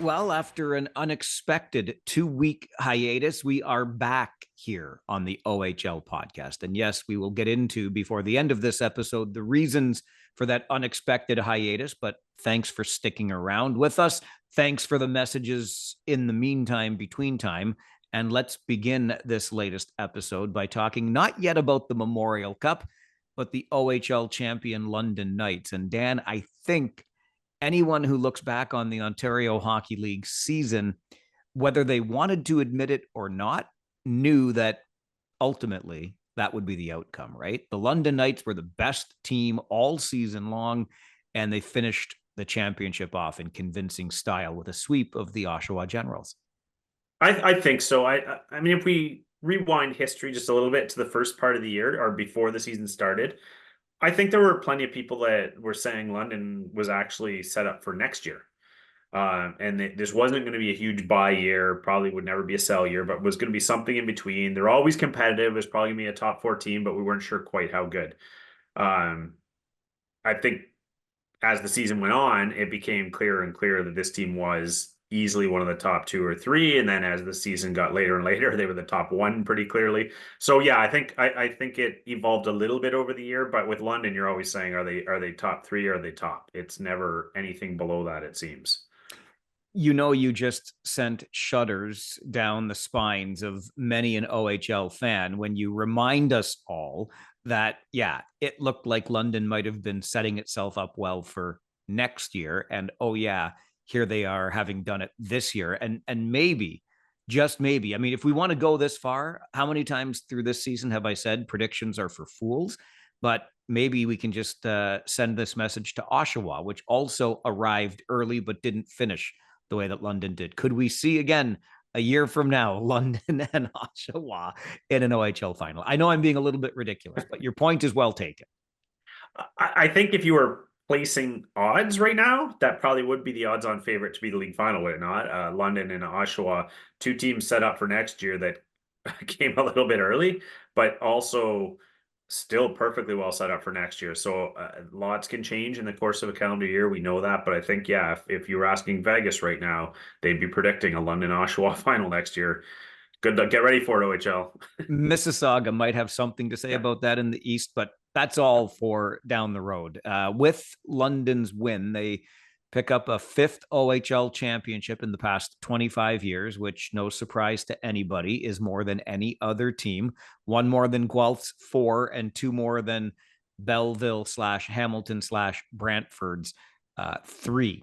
Well, after an unexpected 2-week hiatus, we are back here on the OHL podcast. And yes, we will get into before the end of this episode the reasons for that unexpected hiatus. But thanks for sticking around with us. Thanks for the messages in the meantime, between time. And let's begin this latest episode by talking not yet about the Memorial Cup, but the OHL champion London Knights. And Dan, I think anyone who looks back on the Ontario Hockey League season, whether they wanted to admit it or not, knew that ultimately that would be the outcome, right? The London Knights were the best team all season long, and they finished the championship off in convincing style with a sweep of the Oshawa Generals. I think so. I mean, if we rewind history just a little bit to the first part of the year or before the season started, I think there were plenty of people that were saying London was actually set up for next year. This wasn't going to be a huge buy year, probably would never be a sell year, but was going to be something in between. They're always competitive. It was probably going to be a top four team, but we weren't sure quite how good. Um, I think as the season went on, it became clearer and clearer that this team was easily one of the top two or three. And then as the season got later and later, they were the top one pretty clearly. So yeah, I think it evolved a little bit over the year, but with London, you're always saying, are they top three or are they top? It's never anything below that, it seems. You just sent shudders down the spines of many an OHL fan when you remind us all that, yeah, it looked like London might have been setting itself up well for next year. And oh, yeah, here they are having done it this year. And maybe, just maybe, I mean, if we want to go this far, how many times through this season have I said predictions are for fools? But maybe we can just send this message to Oshawa, which also arrived early but didn't finish the way that London did. Could we see again a year from now London and Oshawa in an OHL final? I know I'm being a little bit ridiculous, but your point is well taken. I think if you were placing odds right now, that probably would be the odds-on favorite to be the league final, would it not? London and Oshawa, two teams set up for next year that came a little bit early, but also still perfectly well set up for next year. So lots can change in the course of a calendar year. We know that, but I think yeah, if you were asking Vegas right now, they'd be predicting a London Oshawa final next year. Good luck. Get ready for it, OHL. Mississauga might have something to say Yeah. about that in the East, but that's all for down the road. With London's win, they pick up a fifth OHL championship in the past 25 years, which, no surprise to anybody, is more than any other team. One more than Guelph's four, and two more than Belleville slash Hamilton slash Brantford's three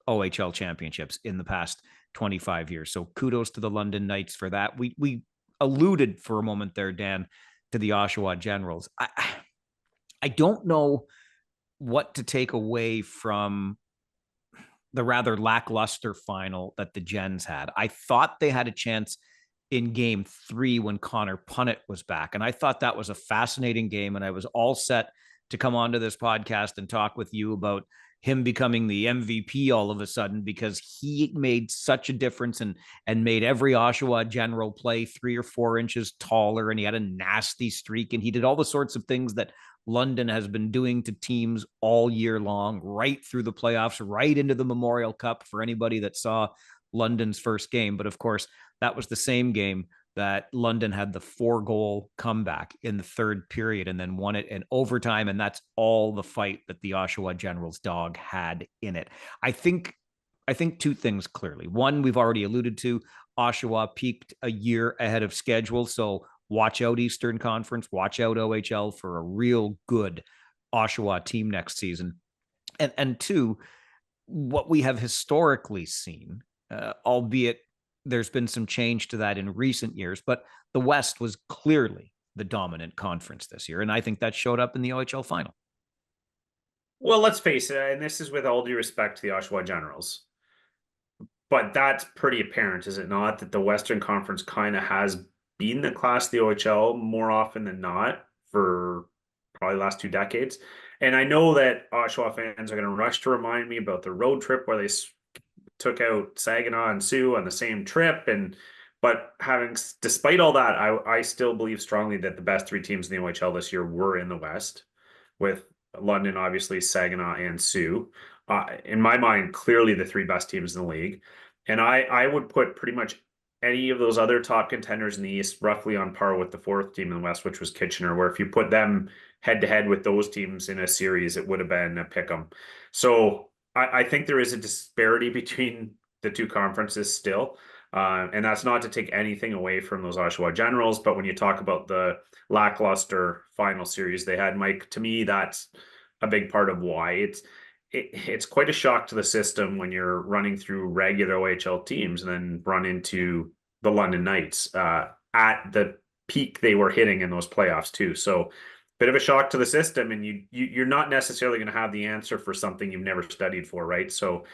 OHL championships in the past 25 years. So kudos to the London Knights for that. We alluded for a moment there, Dan, to the Oshawa Generals. I don't know what to take away from the rather lackluster final that the Gens had. I thought they had a chance in game 3 when Connor Punnett was back. And I thought that was a fascinating game. And I was all set to come onto this podcast and talk with you about him becoming the MVP all of a sudden because he made such a difference and made every Oshawa General play 3 or 4 inches taller, and he had a nasty streak, and he did all the sorts of things that London has been doing to teams all year long, right through the playoffs, right into the Memorial Cup for anybody that saw London's first game. But of course, that was the same game that London had the 4-goal comeback in the third period and then won it in overtime. And that's all the fight that the Oshawa Generals dog had in it. I think two things clearly. One, we've already alluded to, Oshawa peaked a year ahead of schedule. So watch out Eastern Conference, watch out OHL for a real good Oshawa team next season. And two, what we have historically seen, albeit there's been some change to that in recent years, but the West was clearly the dominant conference this year. And I think that showed up in the OHL final. Well, let's face it, and this is with all due respect to the Oshawa Generals, but that's pretty apparent, is it not? That the Western Conference kind of has been the class of the OHL more often than not for probably the last 2 decades. And I know that Oshawa fans are going to rush to remind me about the road trip where they took out Saginaw and Sioux on the same trip. But despite all that, I still believe strongly that the best three teams in the OHL this year were in the West, with London, obviously, Saginaw, and Sioux. In my mind, clearly the three best teams in the league. And I would put pretty much any of those other top contenders in the East roughly on par with the fourth team in the West, which was Kitchener, where if you put them head to head with those teams in a series, it would have been a pick 'em. So I think there is a disparity between the two conferences still. And that's not to take anything away from those Oshawa Generals, but when you talk about the lackluster final series they had, Mike, to me, that's a big part of why it's quite a shock to the system when you're running through regular OHL teams and then run into the London Knights at the peak they were hitting in those playoffs too. So bit of a shock to the system, and you're not necessarily going to have the answer for something you've never studied for, right? So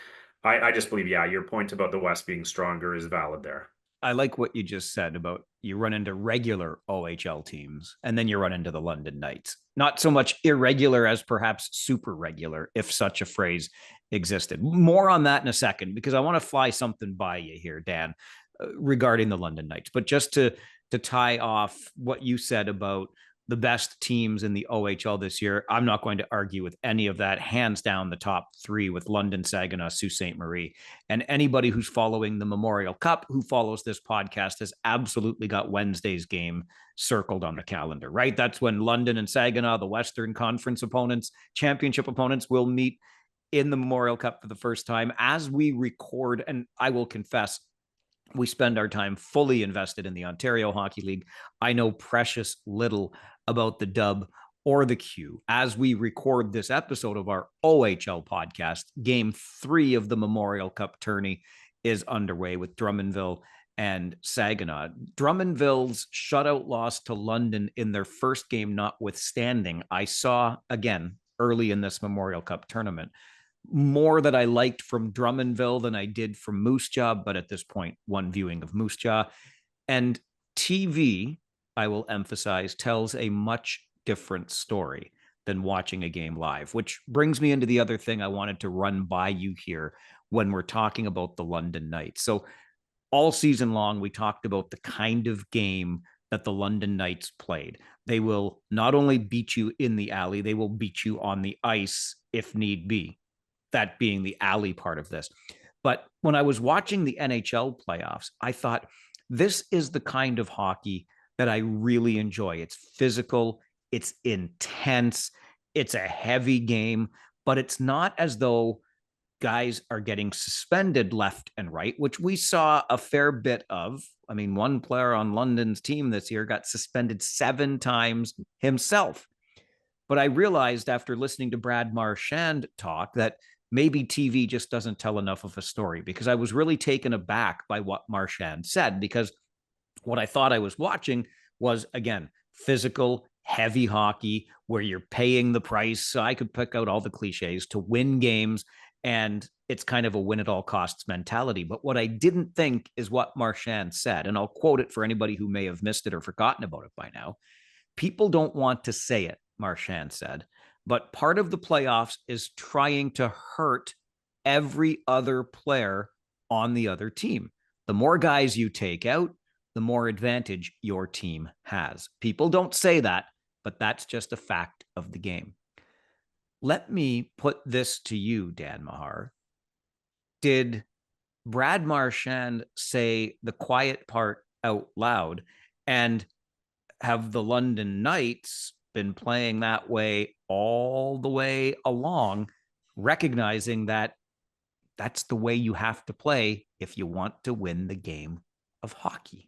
I just believe, yeah, your point about the West being stronger is valid there. I like what you just said about you run into regular OHL teams and then you run into the London Knights. Not so much irregular as perhaps super regular, if such a phrase existed. More on that in a second, because I want to fly something by you here, Dan, regarding the London Knights. But just to tie off what you said about the best teams in the OHL this year, I'm not going to argue with any of that. Hands down, the top three with London, Saginaw, Sault Ste. Marie. And anybody who's following the Memorial Cup, who follows this podcast, has absolutely got Wednesday's game circled on the calendar, right? That's when London and Saginaw, the Western Conference opponents, championship opponents, will meet in the Memorial Cup for the first time as we record. And I will confess, we spend our time fully invested in the Ontario Hockey League. I know precious little about the Dub or the Q. As we record this episode of our OHL podcast, game 3 of the Memorial Cup tourney is underway with Drummondville and Saginaw. Drummondville's shutout loss to London in their first game notwithstanding, I saw again early in this Memorial Cup tournament more that I liked from Drummondville than I did from Moose Jaw, but at this point, one viewing of Moose Jaw. And TV, I will emphasize, tells a much different story than watching a game live, which brings me into the other thing I wanted to run by you here when we're talking about the London Knights. So all season long, we talked about the kind of game that the London Knights played. They will not only beat you in the alley, they will beat you on the ice if need be, that being the alley part of this. But when I was watching the NHL playoffs, I thought this is the kind of hockey that I really enjoy. It's physical, it's intense, it's a heavy game, but it's not as though guys are getting suspended left and right, which we saw a fair bit of. I mean, one player on London's team this year got suspended 7 times himself. But I realized after listening to Brad Marchand talk that maybe TV just doesn't tell enough of a story, because I was really taken aback by what Marchand said, because what I thought I was watching was, again, physical, heavy hockey where you're paying the price. So I could pick out all the cliches to win games, and it's kind of a win at all costs mentality. But what I didn't think is what Marchand said, and I'll quote it for anybody who may have missed it or forgotten about it by now. People don't want to say it, Marchand said, but part of the playoffs is trying to hurt every other player on the other team. The more guys you take out, the more advantage your team has. People don't say that, but that's just a fact of the game. Let me put this to you, Dan Mahar. Did Brad Marchand say the quiet part out loud? And have the London Knights been playing that way all the way along, recognizing that that's the way you have to play if you want to win the game of hockey?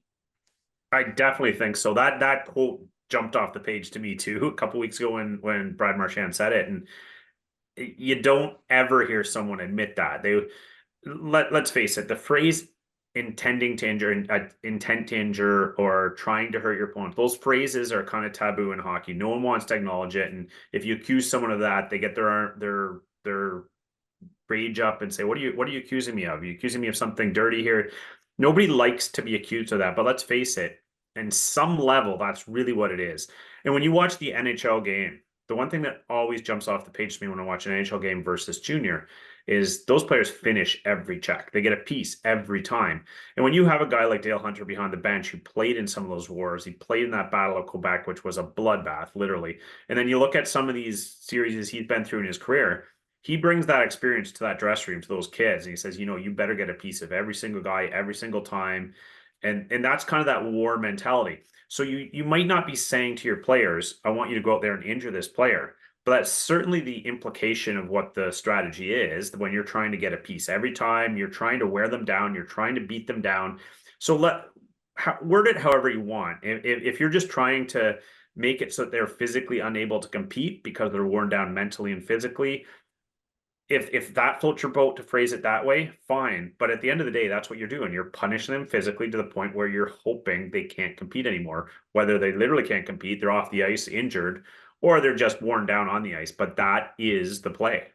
I definitely think so. That quote jumped off the page to me too a couple weeks ago when Brad Marchand said it, and you don't ever hear someone admit that. Let's face it, the phrase intending to injure, intent to injure, or trying to hurt your opponent, those phrases are kind of taboo in hockey. No one wants to acknowledge it, and if you accuse someone of that, they get their rage up and say, what are you accusing me of? Are you accusing me of something dirty here? Nobody likes to be accused of that, but let's face it, in some level, that's really what it is. And when you watch the NHL game, the one thing that always jumps off the page to me when I watch an NHL game versus junior is those players finish every check. They get a piece every time. And when you have a guy like Dale Hunter behind the bench who played in some of those wars, he played in that Battle of Quebec, which was a bloodbath, literally. And then you look at some of these series he's been through in his career, he brings that experience to that dressing room to those kids, and he says, you better get a piece of every single guy every single time, and that's kind of that war mentality. So you might not be saying to your players, I want you to go out there and injure this player. But that's certainly the implication of what the strategy is when you're trying to get a piece every time, you're trying to wear them down, you're trying to beat them down. So word it however you want. If you're just trying to make it so that they're physically unable to compete because they're worn down mentally and physically, if that floats your boat to phrase it that way, fine. But at the end of the day, that's what you're doing. You're punishing them physically to the point where you're hoping they can't compete anymore. Whether they literally can't compete, they're off the ice injured, or they're just worn down on the ice. But that is the play.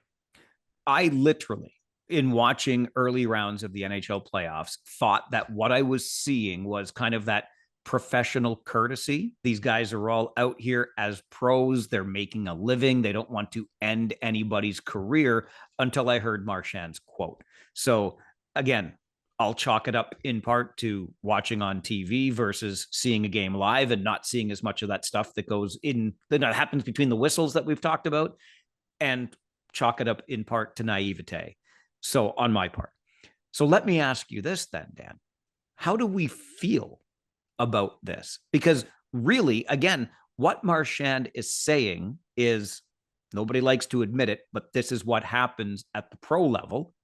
I literally, in watching early rounds of the NHL playoffs, thought that what I was seeing was kind of that professional courtesy. These guys are all out here as pros. They're making a living. They don't want to end anybody's career until I heard Marchand's quote. So, again, I'll chalk it up in part to watching on TV versus seeing a game live and not seeing as much of that stuff that goes in, that happens between the whistles that we've talked about, and chalk it up in part to naivete. So, on my part. So, let me ask you this then, Dan. How do we feel about this? Because really, again, what Marchand is saying is, nobody likes to admit it, but this is what happens at the pro level.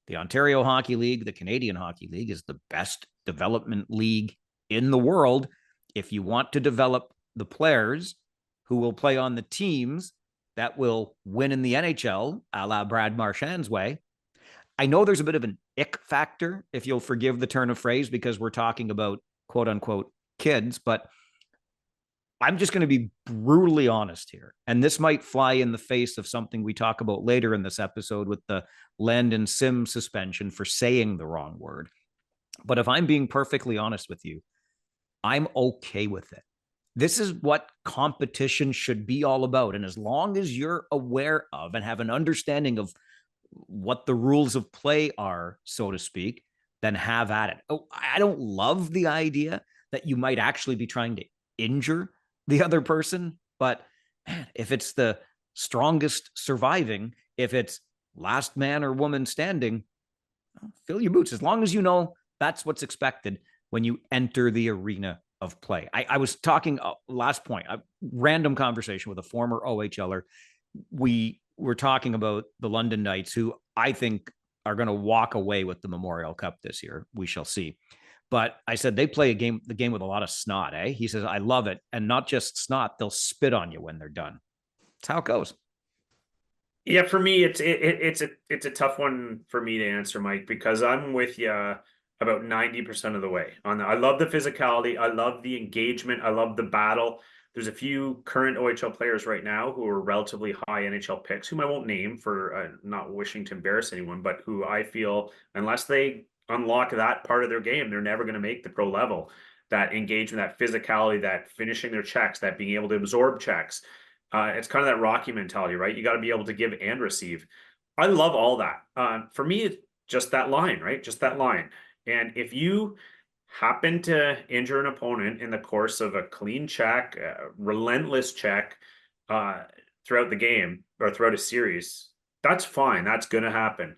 The Ontario Hockey League, the Canadian Hockey League, is the best development league in the world. If you want to develop the players who will play on the teams that will win in the NHL, a la Brad Marchand's way, I know there's a bit of an ick factor, if you'll forgive the turn of phrase, because we're talking about quote unquote kids, but I'm just going to be brutally honest here. And this might fly in the face of something we talk about later in this episode with the Landon Sim suspension for saying the wrong word. But if I'm being perfectly honest with you, I'm okay with it. This is what competition should be all about. And as long as you're aware of and have an understanding of what the rules of play are, so to speak, then have at it. Oh, I don't love the idea that you might actually be trying to injure the other person, but man, if it's the strongest surviving, if it's last man or woman standing, fill your boots. As long as you know that's what's expected when you enter the arena of play. I was talking last point, a random conversation with a former OHLer. We were talking about the London Knights, who I think are going to walk away with the Memorial Cup this year. We shall see. But I said they play the game with a lot of snot, eh? He says, I love it. And not just snot, they'll spit on you when they're done. That's how it goes. Yeah, for me, it's a tough one for me to answer, Mike, because I'm with you about 90% of the way. I love the physicality, I love the engagement, I love the battle. There's a few current OHL players right now who are relatively high NHL picks, whom I won't name for not wishing to embarrass anyone, but who I feel, unless they unlock that part of their game, they're never going to make the pro level. That engagement, that physicality, that finishing their checks, that being able to absorb checks. It's kind of that Rocky mentality, right? You got to be able to give and receive. I love all that. For me, it's just that line, right? Just that line. And if you happen to injure an opponent in the course of a clean check, a relentless check uh, throughout the game or throughout a series, that's fine. That's going to happen.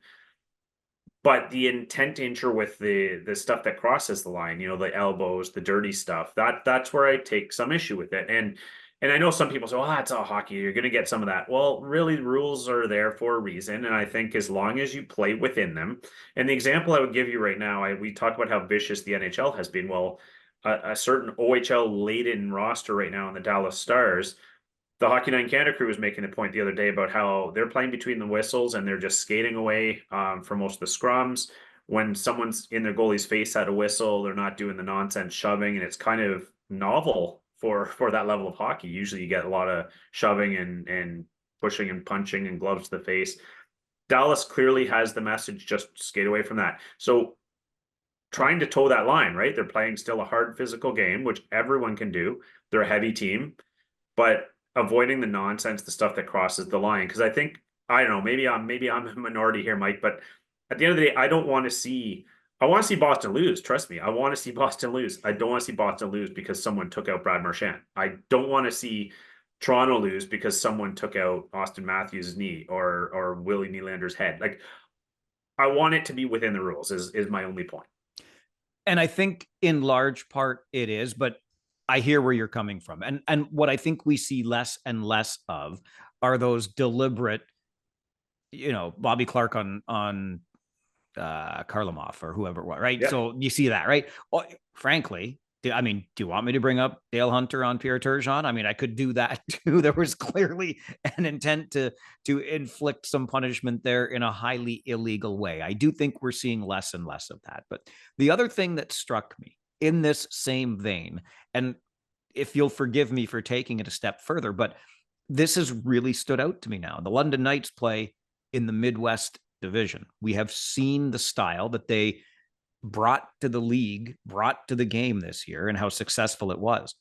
But the intent to injure with the stuff that crosses the line, the elbows, the dirty stuff, that's where I take some issue with it. And I know some people say, "Well, that's all hockey. You're going to get some of that." Well, really, the rules are there for a reason, and I think as long as you play within them. And the example I would give you right now, we talk about how vicious the NHL has been. Well, a certain OHL laden roster right now in the Dallas Stars, the Hockey Night in Canada crew was making the point the other day about how they're playing between the whistles and they're just skating away for most of the scrums. When someone's in their goalie's face at a whistle, they're not doing the nonsense shoving, and it's kind of novel for that level of hockey. Usually, you get a lot of shoving and pushing and punching and gloves to the face. Dallas clearly has the message: just skate away from that. So, trying to toe that line, right? They're playing still a hard physical game, which everyone can do. They're a heavy team, but avoiding the nonsense, the stuff that crosses the line. Because I think, I don't know, maybe I'm a minority here, Mike, but at the end of the day, I want to see Boston lose. Trust me, I want to see Boston lose. I don't want to see Boston lose because someone took out Brad Marchand. I don't want to see Toronto lose because someone took out Austin Matthews' knee or Willie Nylander's head. Like, I want it to be within the rules. Is my only point. And I think in large part it is, but I hear where you're coming from. And what I think we see less and less of are those deliberate, Bobby Clark on Karlamov or whoever it was, right? Yeah. So you see that, right? Well, frankly, do you want me to bring up Dale Hunter on Pierre Turgeon? I mean, I could do that too. There was clearly an intent to inflict some punishment there in a highly illegal way. I do think we're seeing less and less of that. But the other thing that struck me in this same vein, and if you'll forgive me for taking it a step further, but this has really stood out to me now. The London Knights play in the Midwest Division. We have seen the style that they brought to the league, brought to the game this year, and how successful it was.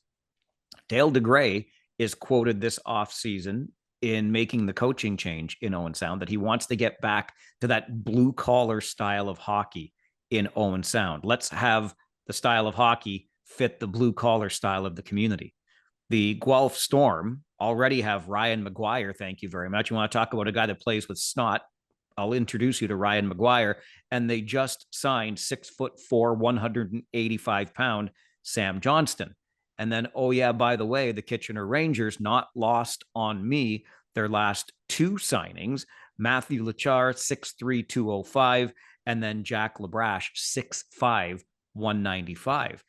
Dale DeGray is quoted this offseason in making the coaching change in Owen Sound that he wants to get back to that blue collar style of hockey in Owen Sound. Let's have the style of hockey fit the blue collar style of the community. The Guelph Storm already have Ryan McGuire. Thank you very much. You want to talk about a guy that plays with snot? I'll introduce you to Ryan McGuire. And they just signed 6'4", 185-pound Sam Johnston. And then, oh yeah, by the way, the Kitchener Rangers, not lost on me, their last two signings, Matthew Lachar, 6'3", 205, and then Jack Labrache, 6'5", 195.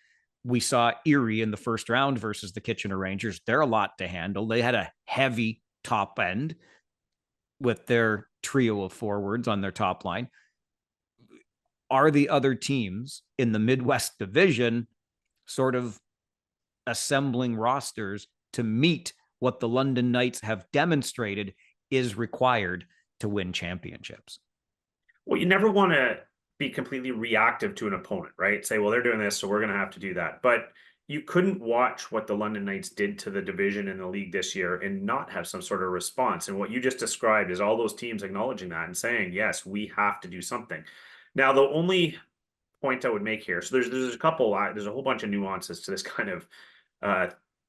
We saw Erie in the first round versus the Kitchener Rangers. They're a lot to handle. They had a heavy top end with their trio of forwards on their top line. Are the other teams in the Midwest Division sort of assembling rosters to meet what the London Knights have demonstrated is required to win championships? Well, you never want to be completely reactive to an opponent, right? Say, well, they're doing this, so we're going to have to do that. But you couldn't watch what the London Knights did to the division in the league this year and not have some sort of response. And what you just described is all those teams acknowledging that and saying, yes, we have to do something. Now, the only point I would make here, so there's a whole bunch of nuances to this kind of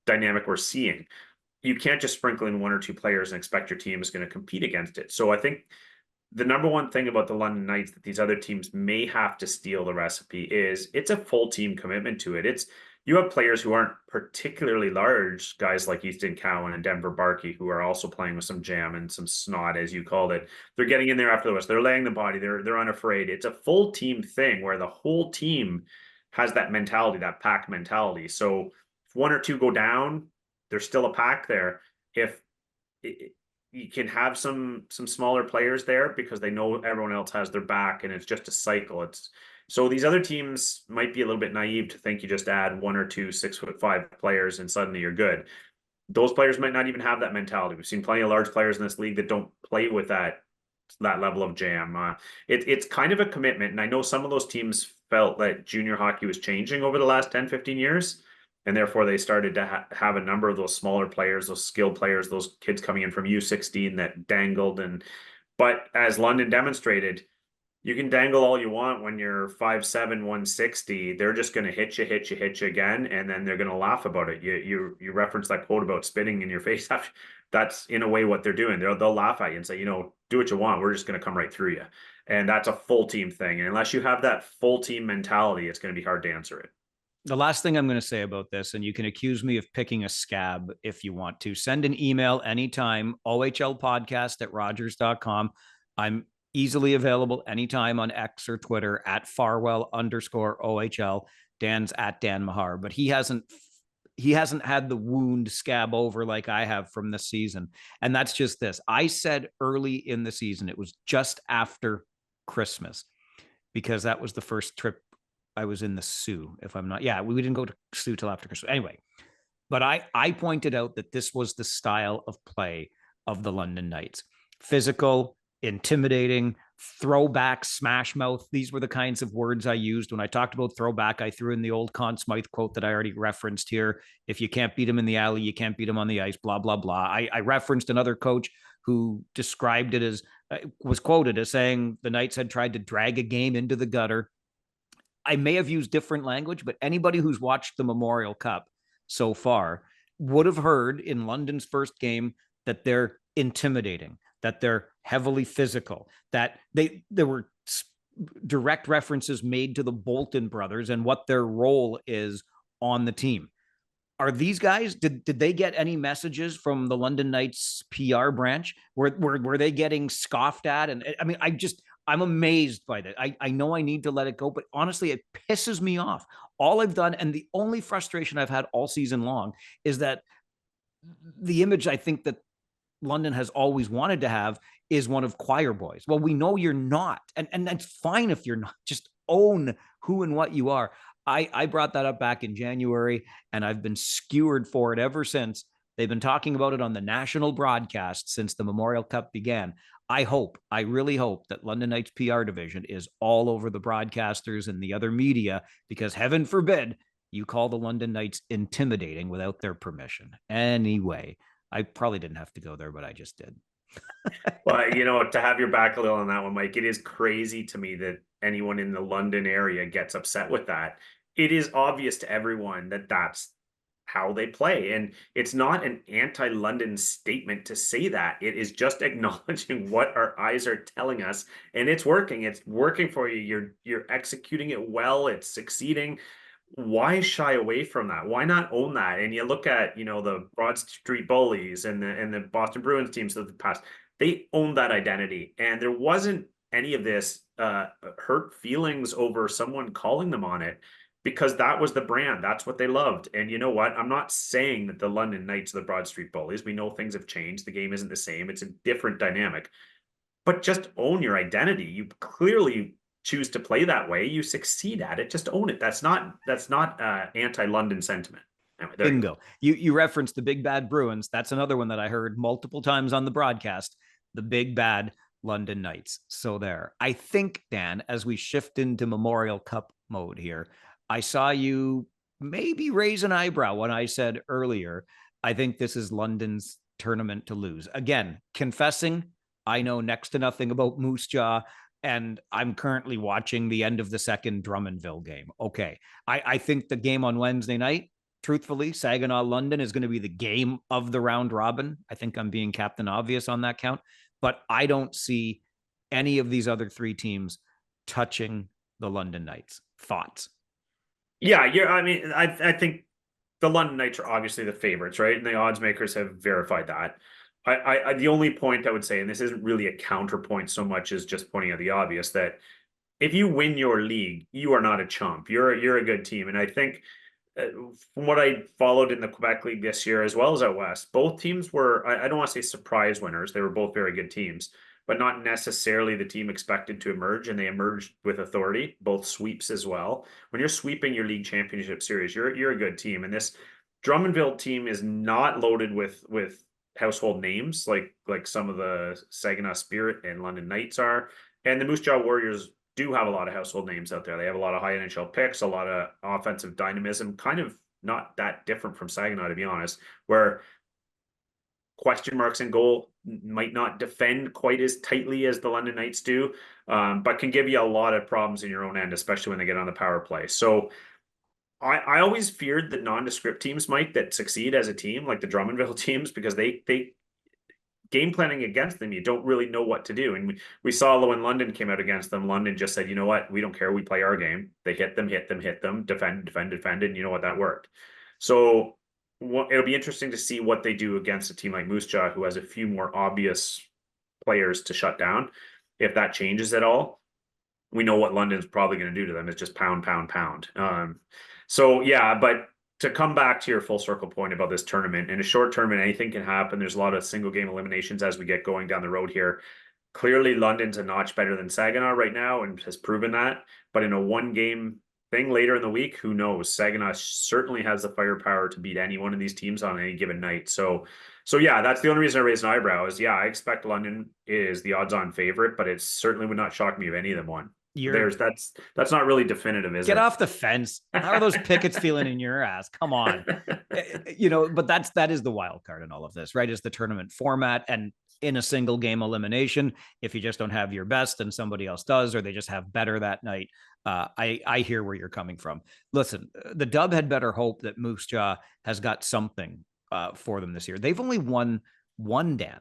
dynamic we're seeing. You can't just sprinkle in one or two players and expect your team is going to compete against it. So I think the number one thing about the London Knights that these other teams may have to steal the recipe is it's a full team commitment to it. You have players who aren't particularly large, guys like Easton Cowan and Denver Barkey, who are also playing with some jam and some snot, as you called it. They're getting in there after the rest. They're laying the body. They're unafraid. It's a full team thing where the whole team has that mentality, that pack mentality. So if one or two go down, there's still a pack there. If you can have some smaller players there because they know everyone else has their back and it's just a cycle. So these other teams might be a little bit naive to think you just add one or two 6'5" players and suddenly you're good. Those players might not even have that mentality. We've seen plenty of large players in this league that don't play with that level of jam. It's kind of a commitment. And I know some of those teams felt that junior hockey was changing over the last 10, 15 years. And therefore, they started to have a number of those smaller players, those skilled players, those kids coming in from U16 that dangled. But as London demonstrated, you can dangle all you want when you're 5'7", 160. They're just going to hit you again, and then they're going to laugh about it. You referenced that quote about spitting in your face. That's in a way what they're doing. They'll laugh at you and say, do what you want. We're just going to come right through you. And that's a full team thing. And unless you have that full team mentality, it's going to be hard to answer it. The last thing I'm going to say about this, and you can accuse me of picking a scab if you want to, send an email anytime, ohlpodcast@rogers.com. I'm easily available anytime on X or Twitter at Farwell_OHL. Dan's at Dan Mahar, but he hasn't had the wound scab over like I have from this season. And that's just this. I said early in the season, it was just after Christmas, because that was the first trip I was in the Sioux, if I'm not. Yeah, we didn't go to Sioux till after Christmas. Anyway, but I pointed out that this was the style of play of the London Knights. Physical, intimidating, throwback, smash mouth. These were the kinds of words I used. When I talked about throwback, I threw in the old Conn Smythe quote that I already referenced here. If you can't beat him in the alley, you can't beat him on the ice, blah, blah, blah. I referenced another coach who described it as, was quoted as saying the Knights had tried to drag a game into the gutter. I may have used different language, but anybody who's watched the Memorial Cup so far would have heard in London's first game that they're intimidating, that they're heavily physical, that there were direct references made to the Bolton brothers and what their role is on the team. Are these guys, did they get any messages from the London Knights PR branch? Were they getting scoffed at? And I mean, I'm amazed by that. I know I need to let it go, but honestly, it pisses me off. All I've done, and the only frustration I've had all season long, is that the image I think that London has always wanted to have is one of choir boys. Well, we know you're not, and that's fine if you're not. Just own who and what you are. I brought that up back in January, and I've been skewered for it ever since. They've been talking about it on the national broadcast since the Memorial Cup began. I really hope that London Knights PR division is all over the broadcasters and the other media, because heaven forbid you call the London Knights intimidating without their permission. Anyway, I probably didn't have to go there, but I just did. Well, to have your back a little on that one, Mike, it is crazy to me that anyone in the London area gets upset with that. It is obvious to everyone that that's how they play. And it's not an anti-London statement to say that. It is just acknowledging what our eyes are telling us. And it's working. It's working for you. You're executing it well. It's succeeding. Why shy away from that? Why not own that? And you look at, the Broad Street Bullies and the Boston Bruins teams of the past, they owned that identity. And there wasn't any of this hurt feelings over someone calling them on it, because that was the brand. That's what they loved. And you know what? I'm not saying that the London Knights are the Broad Street Bullies. We know things have changed. The game isn't the same. It's a different dynamic. But just own your identity. You clearly choose to play that way. You succeed at it. Just own it. That's not anti-London sentiment. Anyway, there Bingo. You referenced the big bad Bruins. That's another one that I heard multiple times on the broadcast. The big bad London Knights. So there. I think, Dan, as we shift into Memorial Cup mode here, I saw you maybe raise an eyebrow when I said earlier, I think this is London's tournament to lose. Again, confessing, I know next to nothing about Moose Jaw, and I'm currently watching the end of the second Drummondville game. Okay. I think the game on Wednesday night, truthfully, Saginaw London is going to be the game of the round robin. I think I'm being Captain Obvious on that count, but I don't see any of these other three teams touching the London Knights. Thoughts? Yeah, I think the London Knights are obviously the favorites, right? And the odds makers have verified that. The only point I would say, and this isn't really a counterpoint so much as just pointing out the obvious, that if you win your league, you are not a chump. You're a good team. And I think from what I followed in the Quebec League this year, as well as out West, both teams were, I don't want to say surprise winners. They were both very good teams, but not necessarily the team expected to emerge. And they emerged with authority, both sweeps as well. When you're sweeping your league championship series, you're a good team. And this Drummondville team is not loaded with household names like some of the Saginaw Spirit and London Knights are. And the Moose Jaw Warriors do have a lot of household names out there. They have a lot of high NHL picks, a lot of offensive dynamism, kind of not that different from Saginaw, to be honest, where question marks in goal might not defend quite as tightly as the London Knights do, but can give you a lot of problems in your own end, especially when they get on the power play. So I always feared the nondescript teams, Mike, that succeed as a team, like the Drummondville teams, because they game planning against them, you don't really know what to do. And we saw when London came out against them, London just said, you know what, we don't care. We play our game. They hit them, defend, and you know what, that worked. So it'll be interesting to see what they do against a team like Moose Jaw, who has a few more obvious players to shut down. If that changes at all, we know what London's probably going to do to them. It's just pound, pound, pound. So yeah, but to come back to your full circle point about this tournament, in a short tournament, anything can happen. There's a lot of single game eliminations as we get going down the road here. Clearly, London's a notch better than Saginaw right now and has proven that. But in a one game thing later in the week, who knows? Saginaw certainly has the firepower to beat any one of these teams on any given night. So yeah, that's the only reason I raised an eyebrow is, yeah, I expect London is the odds on favorite, but it certainly would not shock me if any of them won. That's not really definitive, is it? Get off the fence. How are those pickets feeling in your ass? Come on. But that is the wild card in all of this, right? Is the tournament format, and in a single game elimination, if you just don't have your best and somebody else does, or they just have better that night. I hear where you're coming from. Listen, the Dub had better hope that Moose Jaw has got something for them this year. They've only won one, Dan,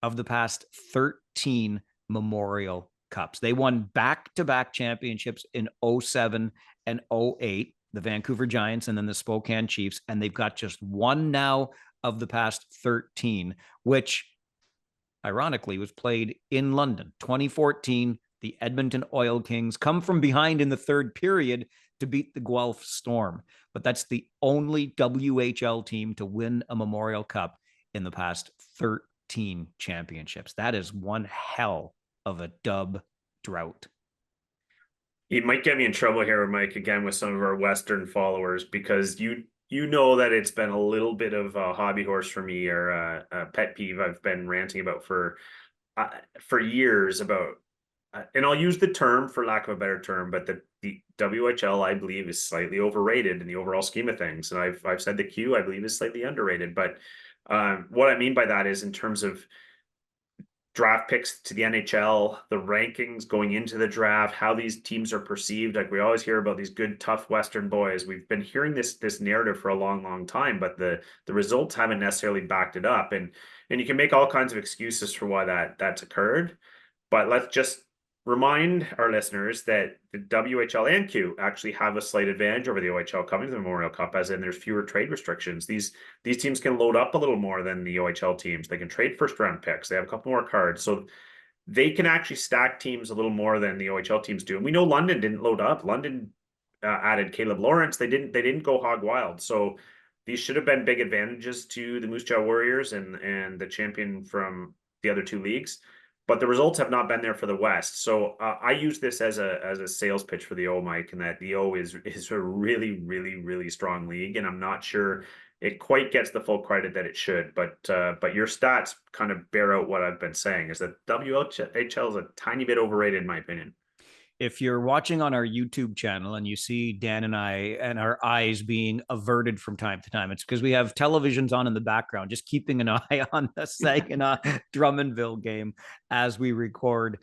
of the past 13 Memorial Cups. They won back-to-back championships in 07 and 08, the Vancouver Giants and then the Spokane Chiefs, and they've got just one now of the past 13, which ironically was played in London. 2014, the Edmonton Oil Kings come from behind in the third period to beat the Guelph Storm. But that's the only WHL team to win a Memorial Cup in the past 13 championships. That is one hell of a dub drought. You might get me in trouble here, Mike, again with some of our Western followers, because you know that it's been a little bit of a hobby horse for me, or a pet peeve I've been ranting about for years about, and I'll use the term for lack of a better term, but the WHL I believe is slightly overrated in the overall scheme of things, and I've said the Q I believe is slightly underrated. But what I mean by that is in terms of draft picks to the NHL, the rankings going into the draft, how these teams are perceived. Like we always hear about these good, tough Western boys. We've been hearing this narrative for a long, long time, but the results haven't necessarily backed it up. And you can make all kinds of excuses for why that's occurred. But let's just remind our listeners that the WHL and Q actually have a slight advantage over the OHL coming to the Memorial Cup, as in there's fewer trade restrictions. These teams can load up a little more than the OHL teams. They can trade first round picks. They have a couple more cards. So they can actually stack teams a little more than the OHL teams do. And we know London didn't load up. London added Caleb Lawrence. They didn't go hog wild. So these should have been big advantages to the Moose Jaw Warriors and the champion from the other two leagues. But the results have not been there for the West. So I use this as a sales pitch for the O, Mike, and that the O is a really, really, really strong league, and I'm not sure it quite gets the full credit that it should. But your stats kind of bear out what I've been saying, is that WHL is a tiny bit overrated, in my opinion. If you're watching on our YouTube channel and you see Dan and I and our eyes being averted from time to time, it's because we have televisions on in the background, just keeping an eye on the Saginaw Drummondville game as we record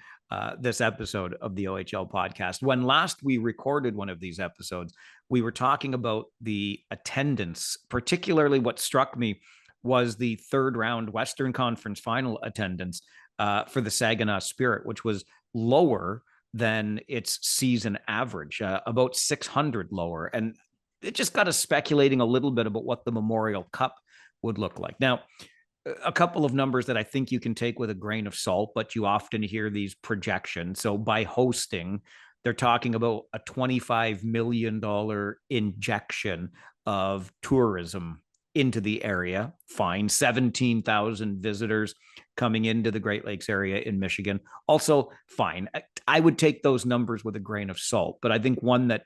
this episode of the OHL podcast. When last we recorded one of these episodes, we were talking about the attendance. Particularly what struck me was the third round Western Conference final attendance for the Saginaw Spirit, which was lower than its season average, about 600 lower. And it just got us speculating a little bit about what the Memorial Cup would look like. Now, a couple of numbers that I think you can take with a grain of salt, but you often hear these projections. So by hosting, they're talking about a $25 million injection of tourism into the area. Fine. 17,000 visitors coming into the Great Lakes area in Michigan. Also fine. I would take those numbers with a grain of salt, but I think one that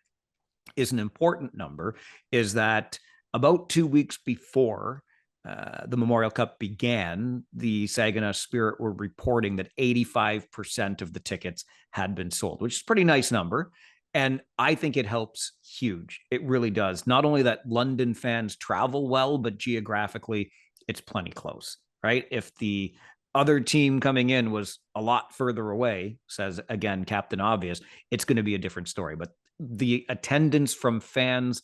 is an important number is that about 2 weeks before the Memorial Cup began, the Saginaw Spirit were reporting that 85% of the tickets had been sold, which is a pretty nice number. And I think it helps huge. It really does. Not only that London fans travel well, but geographically, it's plenty close, right? If the other team coming in was a lot further away, says again, Captain Obvious, it's going to be a different story. But the attendance from fans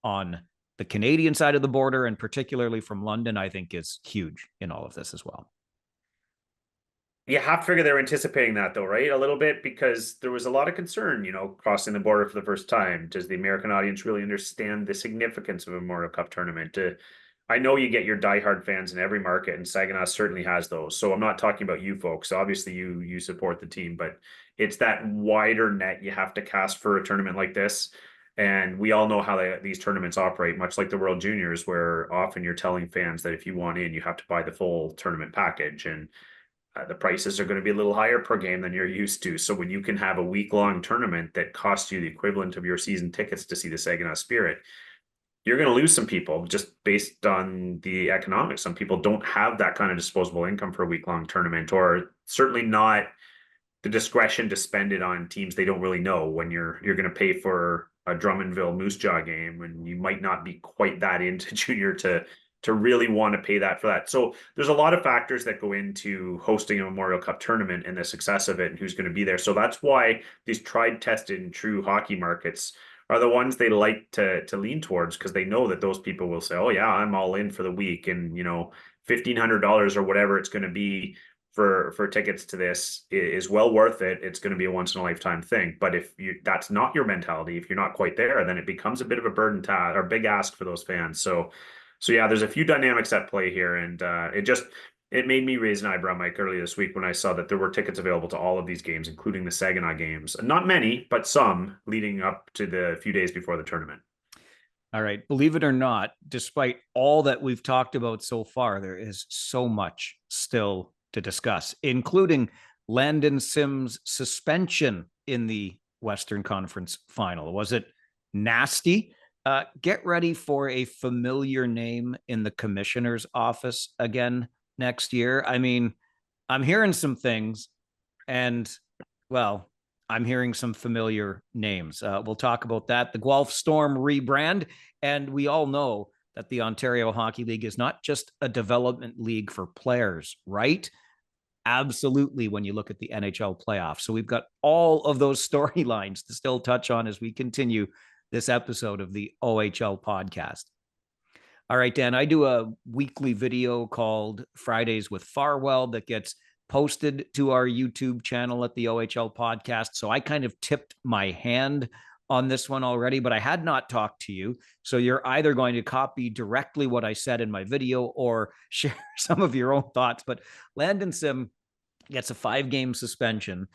on the Canadian side of the border, and particularly from London, I think is huge in all of this as well. You have to figure they're anticipating that though, right? A little bit, because there was a lot of concern, crossing the border for the first time. Does the American audience really understand the significance of a Memorial Cup tournament? I know you get your diehard fans in every market, and Saginaw certainly has those. So I'm not talking about you folks. Obviously, you support the team, but it's that wider net you have to cast for a tournament like this. And we all know how these tournaments operate, much like the World Juniors, where often you're telling fans that if you want in, you have to buy the full tournament package. And the prices are going to be a little higher per game than you're used to. So when you can have a week-long tournament that costs you the equivalent of your season tickets to see the Saginaw Spirit, you're going to lose some people just based on the economics. Some people don't have that kind of disposable income for a week-long tournament, or certainly not the discretion to spend it on teams they don't really know. When you're going to pay for a Drummondville Moose Jaw game, and you might not be quite that into junior to really want to pay that for that. So there's a lot of factors that go into hosting a Memorial Cup tournament and the success of it and who's going to be there. So that's why these tried, tested, and true hockey markets are the ones they like to lean towards because they know that those people will say, "Oh yeah, I'm all in for the week," and $1,500 or whatever it's going to be for tickets to this is well worth it. It's going to be a once in a lifetime thing. But if that's not your mentality, if you're not quite there, then it becomes a bit of a burden or big ask for those fans. So yeah, there's a few dynamics at play here, and it made me raise an eyebrow, Mike, earlier this week when I saw that there were tickets available to all of these games, including the Saginaw games. Not many, but some leading up to the few days before the tournament. All right. Believe it or not, despite all that we've talked about so far, there is so much still to discuss, including Landon Sims' suspension in the Western Conference final. Was it nasty? Get ready for a familiar name in the commissioner's office again next year. I mean, I'm hearing some things, and well, I'm hearing some familiar names. We'll talk about that. The Guelph Storm rebrand, and we all know that the Ontario Hockey League is not just a development league for players, right? Absolutely, when you look at the NHL playoffs. So we've got all of those storylines to still touch on as we continue this episode of the OHL podcast. All right, Dan, I do a weekly video called Fridays with Farwell that gets posted to our YouTube channel at the OHL podcast. So I kind of tipped my hand on this one already, but I had not talked to you. So you're either going to copy directly what I said in my video or share some of your own thoughts. But Landon Sim gets a 5-game suspension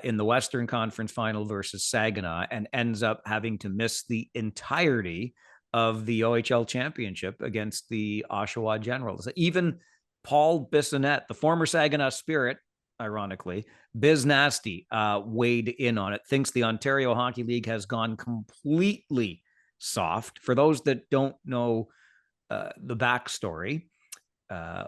in the Western Conference final versus Saginaw and ends up having to miss the entirety of the OHL championship against the Oshawa Generals. Even Paul Bissonnette, the former Saginaw Spirit, ironically, Biz Nasty, weighed in on it, thinks the Ontario Hockey League has gone completely soft. For those that don't know the backstory,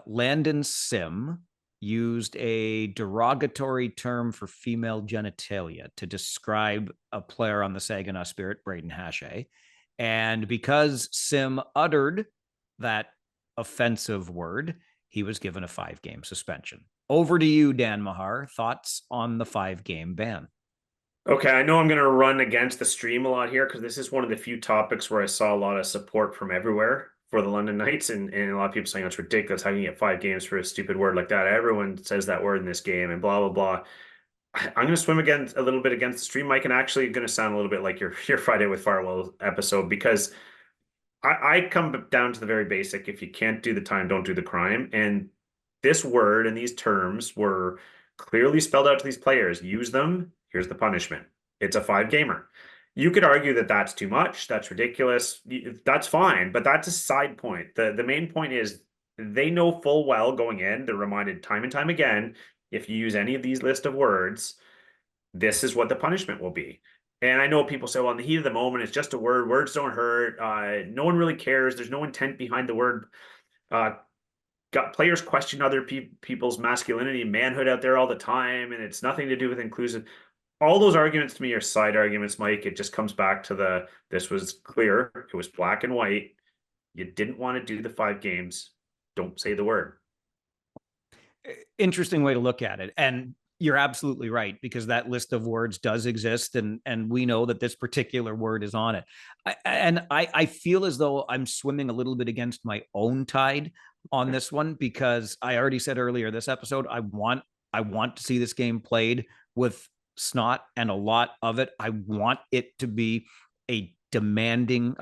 Landon Sim used a derogatory term for female genitalia to describe a player on the Saginaw Spirit, Braden Hache. And because Sim uttered that offensive word, he was given a 5-game suspension. Over to you, Dan Mahar. Thoughts on the 5-game ban? Okay, I know I'm going to run against the stream a lot here because this is one of the few topics where I saw a lot of support from everywhere for the London Knights, and a lot of people saying it's ridiculous how you get 5 games for a stupid word like that. Everyone says that word in this game and blah, blah, blah. I'm going to swim again a little bit against the stream, Mike, and actually going to sound a little bit like your Friday with Farwell episode because I come down to the very basic. If you can't do the time, don't do the crime. And this word and these terms were clearly spelled out to these players. Use them. Here's the punishment. It's a 5-gamer. You could argue that that's too much. That's ridiculous. That's fine, but that's a side point. The main point is they know full well going in. They're reminded time and time again, if you use any of these list of words, this is what the punishment will be. And I know people say, well, in the heat of the moment, it's just a word. Words don't hurt. No one really cares. There's no intent behind the word. Got players question other people's masculinity and manhood out there all the time, and it's nothing to do with inclusive. All those arguments to me are side arguments, Mike. It just comes back to this was clear. It was black and white. You didn't want to do the 5 games. Don't say the word. Interesting way to look at it. And you're absolutely right, because that list of words does exist, and we know that this particular word is on it. I feel as though I'm swimming a little bit against my own tide on this one, because I already said earlier this episode, I want to see this game played with snot and a lot of it. I want it to be a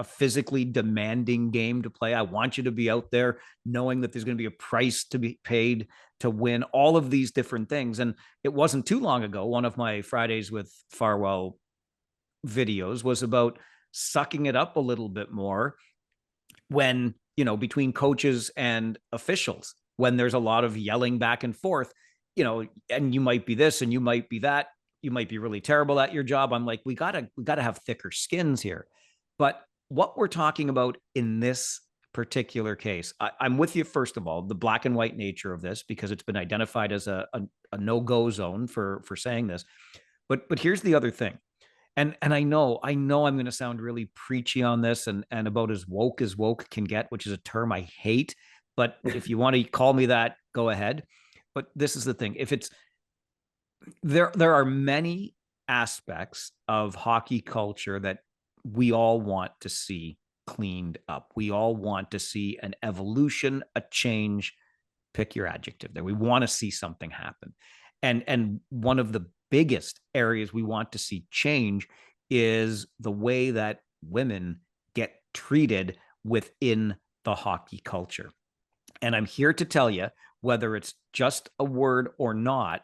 physically demanding game to play. I want you to be out there knowing that there's going to be a price to be paid to win, all of these different things. And it wasn't too long ago, one of my Fridays with Farwell videos was about sucking it up a little bit more when, between coaches and officials, when there's a lot of yelling back and forth, and you might be this and you might be that, you might be really terrible at your job. I'm like, we gotta have thicker skins here. But what we're talking about in this particular case, I'm with you, first of all, the black and white nature of this, because it's been identified as a no-go zone for saying this. But here's the other thing. And I know I'm going to sound really preachy on this and about as woke can get, which is a term I hate. But if you want to call me that, go ahead. But this is the thing. If it's there are many aspects of hockey culture that we all want to see cleaned up. We all want to see an evolution, a change. Pick your adjective there. We want to see something happen. And one of the biggest areas we want to see change is the way that women get treated within the hockey culture. And I'm here to tell you, whether it's just a word or not,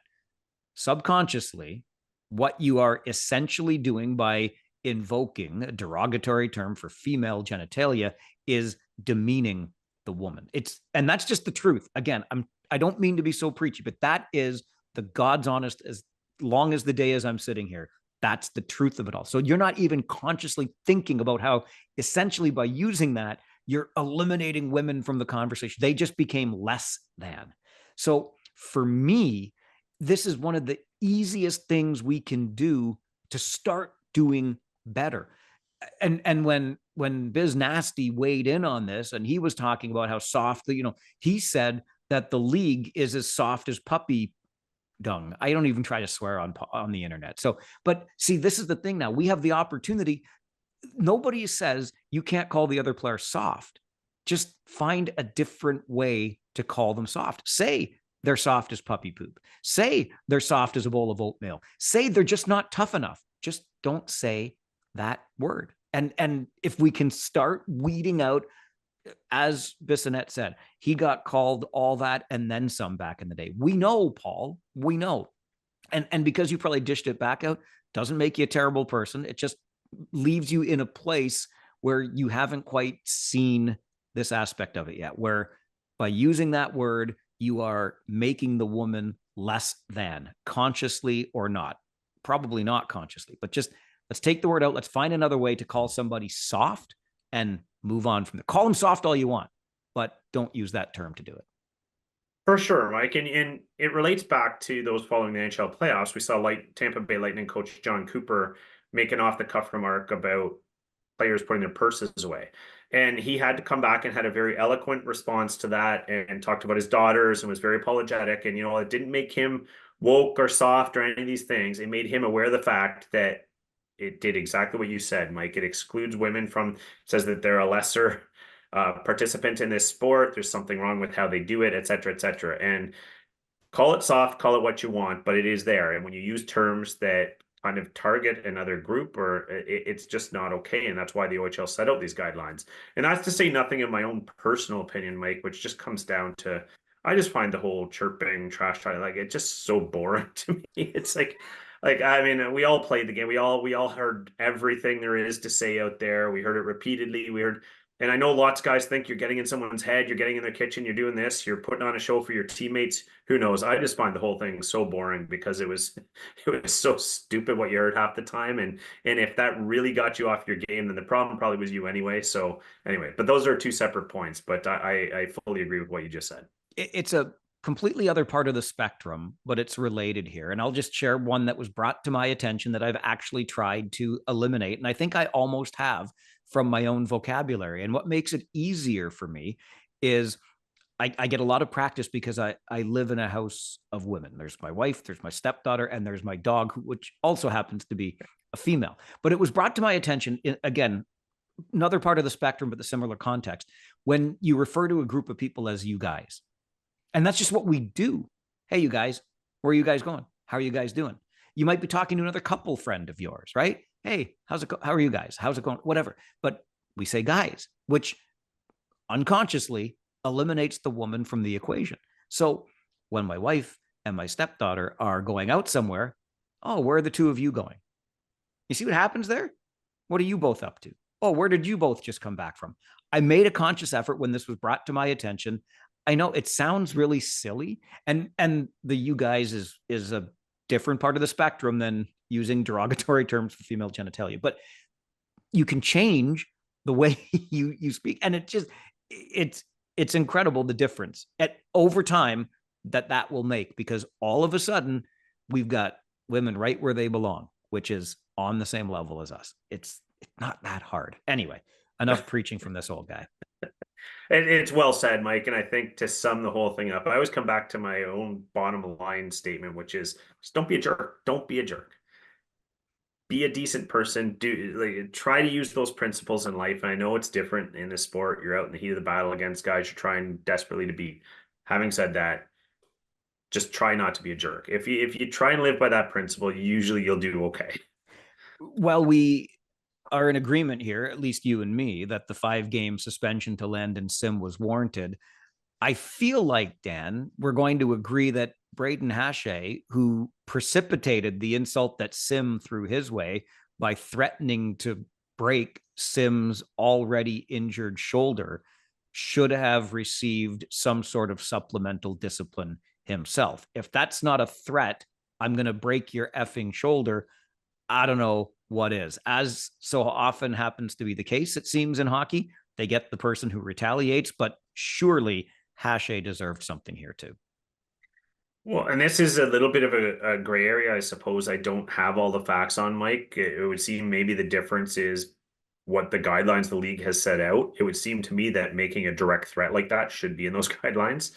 subconsciously, what you are essentially doing by invoking a derogatory term for female genitalia is demeaning the woman. And that's just the truth. Again, I don't mean to be so preachy, but that is the God's honest, as long as the day as I'm sitting here. That's the truth of it all. So you're not even consciously thinking about how essentially by using that, you're eliminating women from the conversation. They just became less than. So for me, this is one of the easiest things we can do to start doing better. And when Biz Nasty weighed in on this, and he was talking about how soft, he said that the league is as soft as puppy dung. I don't even try to swear on the internet. So, but see, this is the thing now. We have the opportunity. Nobody says you can't call the other player soft. Just find a different way to call them soft. Say they're soft as puppy poop. Say they're soft as a bowl of oatmeal. Say they're just not tough enough. Just don't say that word. And if we can start weeding out, as Bissonnette said, he got called all that and then some back in the day. We know, Paul. We know. And because you probably dished it back out, doesn't make you a terrible person. It just leaves you in a place where you haven't quite seen this aspect of it yet, where by using that word, you are making the woman less than, consciously or not. Probably not consciously, but just let's take the word out. Let's find another way to call somebody soft and move on from there. Call them soft all you want, but don't use that term to do it. For sure, Mike, and it relates back to those following the NHL playoffs. We saw Tampa Bay Lightning coach John Cooper make an off-the-cuff remark about players putting their purses away, and he had to come back and had a very eloquent response to that, and talked about his daughters and was very apologetic. And it didn't make him woke or soft or any of these things. It made him aware of the fact that it did exactly what you said, Mike. It excludes women from, says that they're a lesser participant in this sport. There's something wrong with how they do it, et cetera, et cetera. And call it soft, call it what you want, but it is there. And when you use terms that kind of target another group, or it's just not okay. And that's why the OHL set out these guidelines. And that's to say nothing of my own personal opinion, Mike, which just comes down to, I just find the whole chirping, trash talking, like it's just so boring to me. It's like I mean, we all played the game. We all heard everything there is to say out there. We heard it repeatedly. And I know lots of guys think you're getting in someone's head, you're getting in their kitchen, you're doing this, you're putting on a show for your teammates. Who knows? I just find the whole thing so boring because it was so stupid what you heard half the time. And if that really got you off your game, then the problem probably was you anyway. So anyway, but those are two separate points. But I fully agree with what you just said. It's a completely other part of the spectrum, but it's related here. And I'll just share one that was brought to my attention that I've actually tried to eliminate. And I think I almost have from my own vocabulary. And what makes it easier for me is I get a lot of practice because I live in a house of women. There's my wife, there's my stepdaughter, and there's my dog, which also happens to be a female. But it was brought to my attention, again, another part of the spectrum, but the similar context, when you refer to a group of people as you guys. And that's just what we do. Hey, you guys, where are you guys going? How are you guys doing? You might be talking to another couple friend of yours, right? Hey, how's it go? How are you guys? How's it going? Whatever. But we say guys, which unconsciously eliminates the woman from the equation. So when my wife and my stepdaughter are going out somewhere, oh, where are the two of you going? You see what happens there? What are you both up to? Oh, where did you both just come back from? I made a conscious effort when this was brought to my attention. I know it sounds really silly, and the you guys is a different part of the spectrum than using derogatory terms for female genitalia, but you can change the way you speak, and it's incredible the difference over time that will make, because all of a sudden we've got women right where they belong, which is on the same level as us. It's not that hard. Anyway, enough preaching from this old guy. It's well said, Mike. And I think to sum the whole thing up, I always come back to my own bottom line statement, which is just don't be a jerk. Don't be a jerk. be a decent person, do like try to use those principles in life. And I know it's different in the sport. You're out in the heat of the battle against guys you're trying desperately to beat. Having said that, just try not to be a jerk. If you try and live by that principle, usually you'll do okay. Well, we are in agreement here, at least you and me, that the 5 game suspension to Landon Sim was warranted. I feel like, Dan, we're going to agree that Braden Hashay, who precipitated the insult that Sim threw his way by threatening to break Sim's already injured shoulder, should have received some sort of supplemental discipline himself. If that's not a threat, I'm going to break your effing shoulder. I don't know what is. As so often happens to be the case, it seems in hockey, they get the person who retaliates, but surely Hache deserved something here too. Well, and this is a little bit of a gray area, I suppose. I don't have all the facts on, Mike. It would seem maybe the difference is what the guidelines the league has set out. It would seem to me that making a direct threat like that should be in those guidelines.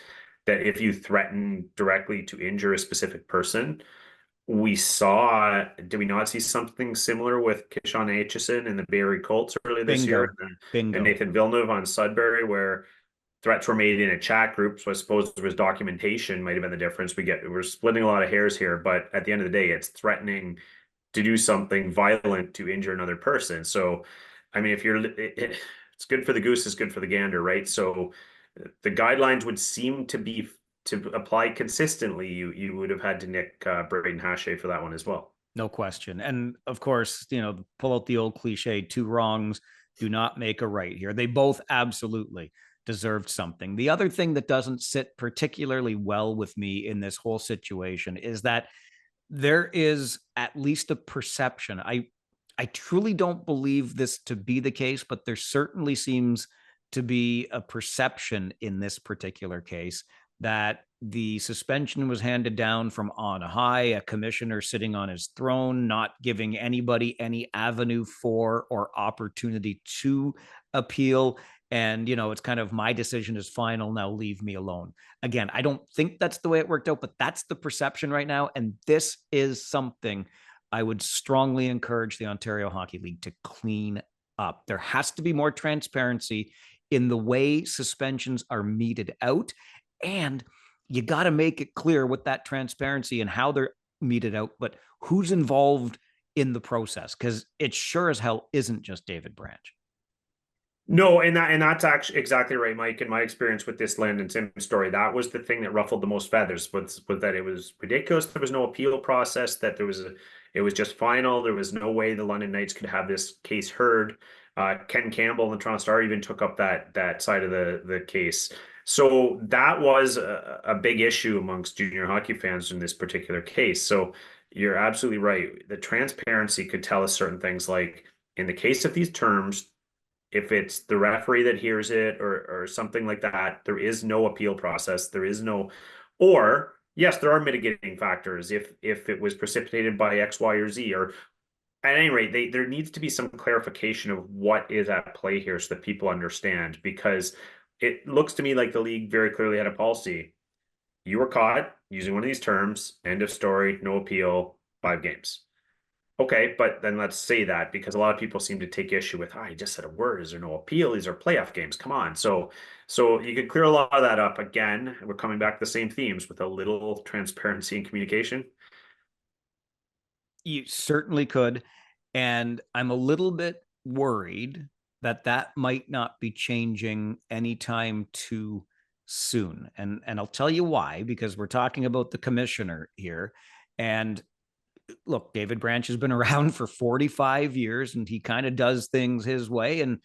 That if you threaten directly to injure a specific person, we saw, did we not see something similar with Kishan Aitchison and the Barrie Colts earlier this year, Bingo. and Bingo. Nathan Villeneuve on Sudbury, where threats were made in a chat group? So I suppose there was documentation might have been the difference. We're splitting a lot of hairs here, but at the end of the day, it's threatening to do something violent to injure another person. So, I mean, if it's good for the goose, it's good for the gander, right? So the guidelines would seem to be to apply consistently. You would have had to nick Braden Hashay for that one as well. No question. And of course, pull out the old cliche, 2 wrongs do not make a right here. They both absolutely deserved something. The other thing that doesn't sit particularly well with me in this whole situation is that there is at least a perception. I truly don't believe this to be the case, but there certainly seems to be a perception in this particular case that the suspension was handed down from on high, a commissioner sitting on his throne, not giving anybody any avenue for or opportunity to appeal. And, it's kind of my decision is final. Now leave me alone. Again, I don't think that's the way it worked out, but that's the perception right now. And this is something I would strongly encourage the Ontario Hockey League to clean up. There has to be more transparency in the way suspensions are meted out. And you got to make it clear with that transparency and how they're meted out, but who's involved in the process, because it sure as hell isn't just David Branch. No, and that's actually exactly right, Mike. In my experience with this Landon Sims story, that was the thing that ruffled the most feathers. Was that it was ridiculous. There was no appeal process. That it was just final. There was no way the London Knights could have this case heard. Ken Campbell and the Toronto Star even took up that side of the case. So that was a big issue amongst junior hockey fans in this particular case. So you're absolutely right. The transparency could tell us certain things, like in the case of these terms, if it's the referee that hears it or something like that, there is no appeal process. There is no, or yes, there are mitigating factors if it was precipitated by X, Y, or Z, or at any rate, there needs to be some clarification of what is at play here so that people understand, because it looks to me like the league very clearly had a policy. You were caught using one of these terms, end of story, no appeal, 5 games. Okay, but then let's say that, because a lot of people seem to take issue with, I just said a word. Is there no appeal? These are playoff games. Come on. So you could clear a lot of that up. Again, we're coming back to the same themes with a little transparency and communication. You certainly could. And I'm a little bit worried that that might not be changing anytime too soon. And I'll tell you why, because we're talking about the commissioner here. And look, David Branch has been around for 45 years and he kind of does things his way. And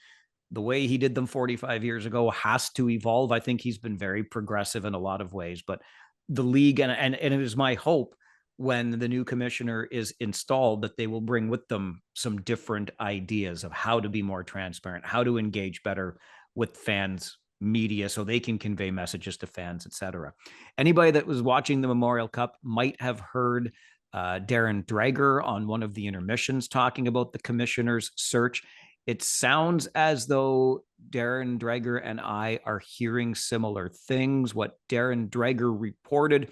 the way he did them 45 years ago has to evolve. I think he's been very progressive in a lot of ways, but the league, and it is my hope when the new commissioner is installed that they will bring with them some different ideas of how to be more transparent, how to engage better with fans, media, so they can convey messages to fans, etc. Anybody that was watching the Memorial Cup might have heard Darren Dreger on one of the intermissions talking about the commissioner's search. It sounds as though Darren Dreger and I are hearing similar things. What Darren Dreger reported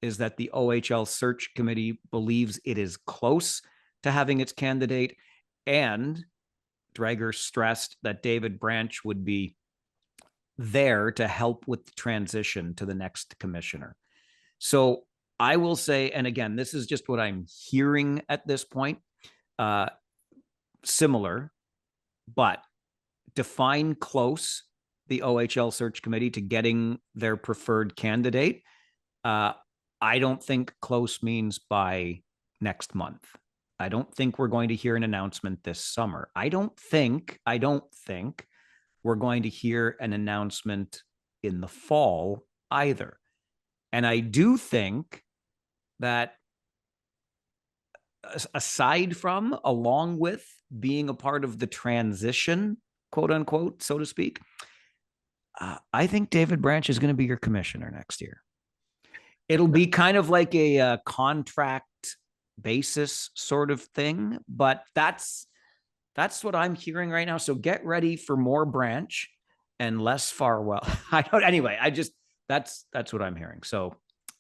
is that the OHL search committee believes it is close. to having its candidate. And Dreger stressed that David Branch would be there to help with the transition to the next commissioner. So I will say, and again, this is just what I'm hearing at this point, similar, but define close the OHL search committee to getting their preferred candidate. I don't think close means by next month. I don't think we're going to hear an announcement this summer. I don't think we're going to hear an announcement in the fall either. And I do think that aside from, along with being a part of the transition, quote unquote, so to speak, I think David Branch is going to be your commissioner next year. It'll be kind of like a contract basis sort of thing, but that's what I'm hearing right now. So get ready for more Branch and less Farwell. I don't. Anyway, that's what I'm hearing. So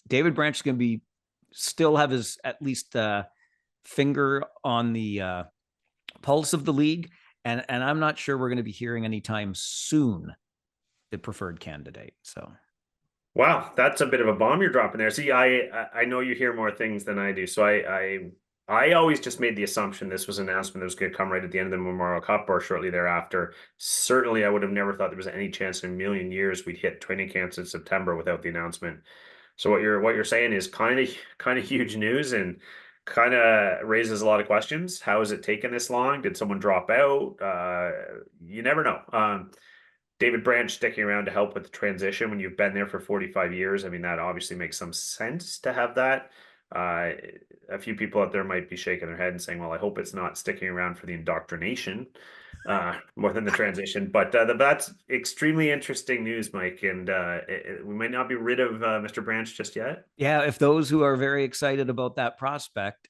David Branch is going to be still have his at least finger on the pulse of the league, and I'm not sure we're going to be hearing anytime soon the preferred candidate. So. Wow, that's a bit of a bomb you're dropping there. See, I know you hear more things than I do, so I always just made the assumption this was an announcement that was going to come right at the end of the Memorial Cup or shortly thereafter. Certainly, I would have never thought there was any chance in a million years we'd hit training camps in September without the announcement. So what you're saying is kind of huge news and kind of raises a lot of questions. How has it taken this long? Did someone drop out? You never know. David Branch sticking around to help with the transition when you've been there for 45 years. I mean, that obviously makes some sense to have that. A few people out there might be shaking their head and saying, well, I hope it's not sticking around for the indoctrination more than the transition. But that's extremely interesting news, Mike. And we might not be rid of Mr. Branch just yet. Yeah, if those who are very excited about that prospect,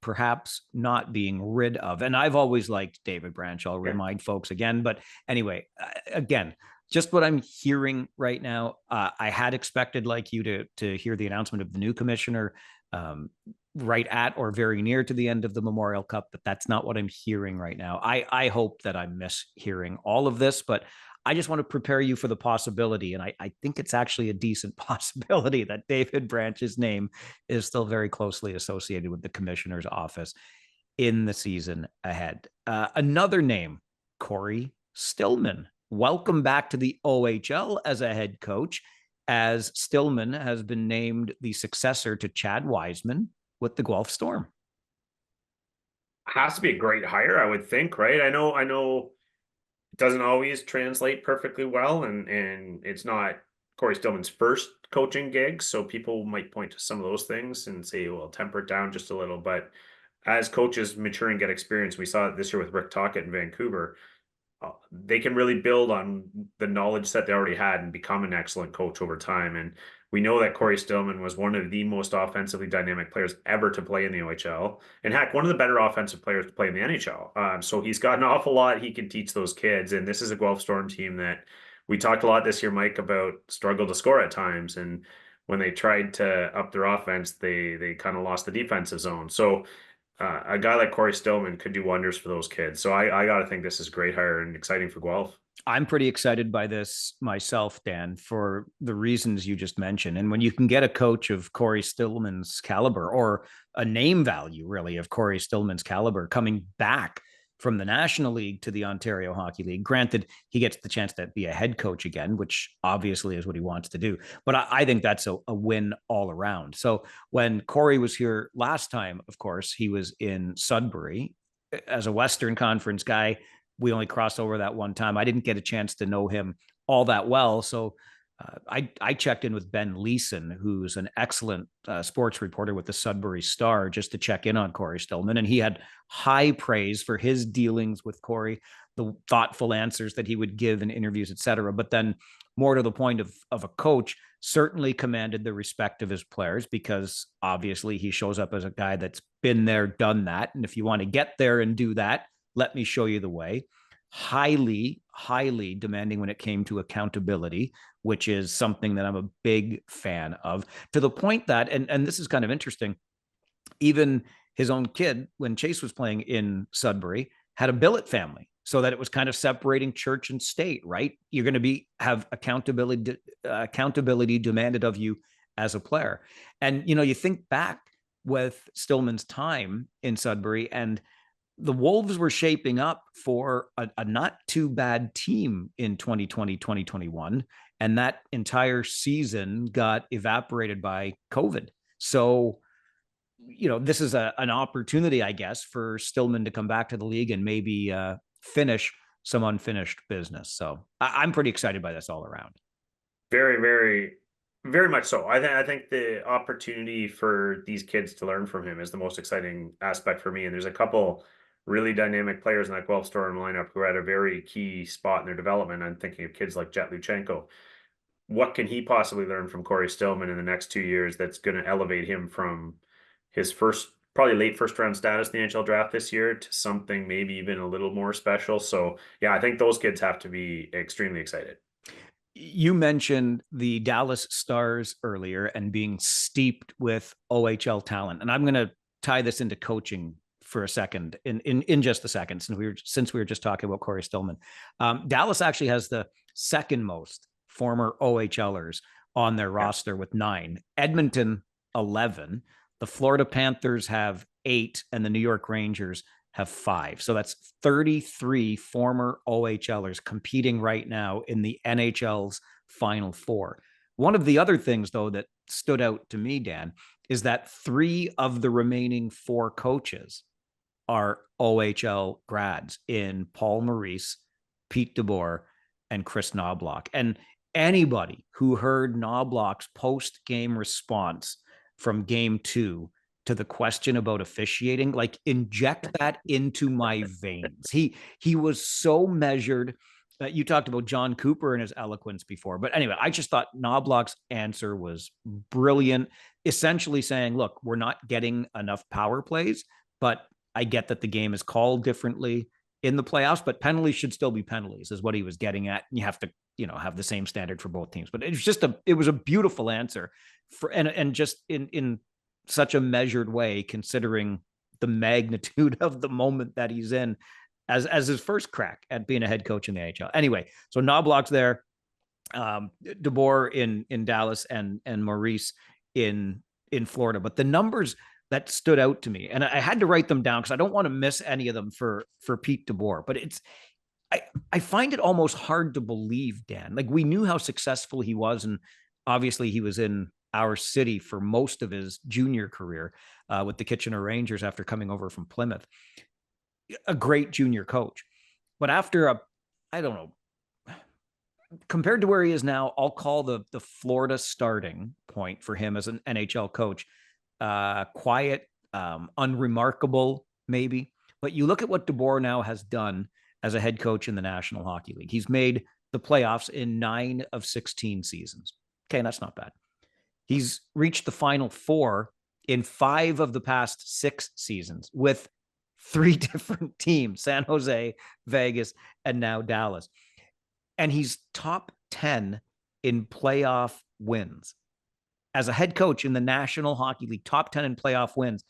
perhaps not being rid of. And I've always liked David Branch. I'll remind folks again. But anyway, again, just what I'm hearing right now. I had expected, like you, to hear the announcement of the new commissioner right at or very near to the end of the Memorial Cup, but that's not what I'm hearing right now. I hope that I'm mishearing all of this, but I just want to prepare you for the possibility. And I think it's actually a decent possibility that David Branch's name is still very closely associated with the commissioner's office in the season ahead. Another name, Corey Stillman. Welcome back to the OHL as a head coach, as Stillman has been named the successor to Chad Wiseman with the Guelph Storm. Has to be a great hire, I would think, right? I know it doesn't always translate perfectly well, and it's not Corey Stillman's first coaching gig, so people might point to some of those things and say, well, temper it down just a little. But as coaches mature and get experience, we saw it this year with Rick Tocchet in Vancouver. They can really build on the knowledge set they already had and become an excellent coach over time. And we know that Corey Stillman was one of the most offensively dynamic players ever to play in the OHL. And heck, one of the better offensive players to play in the NHL. So he's got an awful lot he can teach those kids. And this is a Guelph Storm team that we talked a lot this year, Mike, about struggle to score at times. And when they tried to up their offense, they kind of lost the defensive zone. So a guy like Corey Stillman could do wonders for those kids. So I got to think this is a great hire and exciting for Guelph. I'm pretty excited by this myself, Dan, for the reasons you just mentioned. And when you can get a coach of Corey Stillman's caliber, or a name value really of Corey Stillman's caliber, coming back from the National League to the Ontario Hockey League. Granted, he gets the chance to be a head coach again, which obviously is what he wants to do. But I think that's a win all around. So when Corey was here last time, of course, he was in Sudbury as a Western Conference guy. We only crossed over that one time. I didn't get a chance to know him all that well. So I checked in with Ben Leeson, who's an excellent sports reporter with the Sudbury Star, just to check in on Corey Stillman. And he had high praise for his dealings with Corey, the thoughtful answers that he would give in interviews, et cetera. But then more to the point of a coach, certainly commanded the respect of his players, because obviously he shows up as a guy that's been there, done that. And if you want to get there and do that, let me show you the way. Highly, highly demanding when it came to accountability, which is something that I'm a big fan of, to the point that, and this is kind of interesting, even his own kid, when Chase was playing in Sudbury, had a billet family, so that it was kind of separating church and state, right? You're going to have accountability demanded of you as a player. And, you think back with Stillman's time in Sudbury, and the Wolves were shaping up for a not too bad team in 2020, 2021. And that entire season got evaporated by COVID. So, this is an opportunity, I guess, for Stillman to come back to the league and maybe finish some unfinished business. So I'm pretty excited by this all around. Very, very, very much so. I think the opportunity for these kids to learn from him is the most exciting aspect for me. And there's a couple really dynamic players in that Guelph Storm lineup who are at a very key spot in their development. I'm thinking of kids like Jet Luchenko. What can he possibly learn from Corey Stillman in the next 2 years that's going to elevate him from his probably late first round status in the NHL draft this year to something maybe even a little more special? So yeah, I think those kids have to be extremely excited. You mentioned the Dallas Stars earlier and being steeped with OHL talent. And I'm going to tie this into coaching for a second, in just a second, since we were just talking about Corey Stillman. Dallas actually has the second most former OHLers on their roster with 9. Edmonton, 11. The Florida Panthers have 8, and the New York Rangers have 5. So that's 33 former OHLers competing right now in the NHL's Final Four. One of the other things, though, that stood out to me, Dan, is that 3 of the remaining 4 coaches are OHL grads in Paul Maurice, Pete DeBoer, and Chris Knobloch. And anybody who heard Knobloch's post-game response from Game 2 to the question about officiating, like, inject that into my veins. He was so measured. You talked about John Cooper and his eloquence before, but anyway, I just thought Knobloch's answer was brilliant, essentially saying, look, we're not getting enough power plays, but I get that the game is called differently in the playoffs, but penalties should still be penalties, is what he was getting at. You have to, have the same standard for both teams. But it was a beautiful answer and just in such a measured way, considering the magnitude of the moment that he's in as his first crack at being a head coach in the NHL. Anyway, so Knobloch's there, DeBoer in Dallas, and Maurice in Florida. But the numbers that stood out to me, and I had to write them down because I don't want to miss any of them for Pete DeBoer. But I find it almost hard to believe, Dan. Like, we knew how successful he was, and obviously he was in our city for most of his junior career with the Kitchener Rangers after coming over from Plymouth. A great junior coach. But after I don't know, compared to where he is now, I'll call the Florida starting point for him as an NHL coach quiet, unremarkable, maybe. But you look at what DeBoer now has done as a head coach in the National Hockey League. He's made the playoffs in 9 of 16 seasons. Okay, that's not bad. He's reached the Final Four in 5 of the past 6 seasons with 3 different teams, San Jose, Vegas, and now Dallas. And he's top 10 in playoff wins. As a head coach in the National Hockey League, top 10 in playoff wins.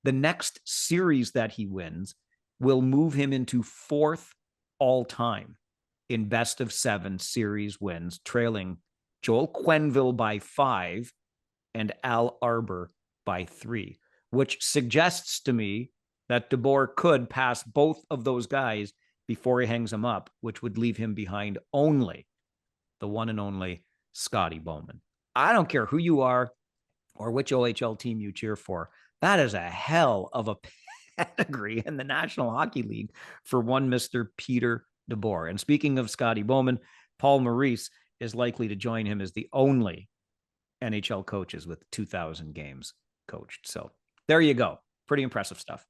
The next series that he wins will move him into 4th all time in best of 7 series wins, trailing Joel Quenneville by 5 and Al Arbour by 3, which suggests to me that DeBoer could pass both of those guys before he hangs them up, which would leave him behind only the one and only Scotty Bowman. I don't care who you are or which OHL team you cheer for. That is a hell of a pedigree in the National Hockey League for one Mr. Peter DeBoer. And speaking of Scotty Bowman, Paul Maurice is likely to join him as the only NHL coaches with 2,000 games coached. So there you go. Pretty impressive stuff.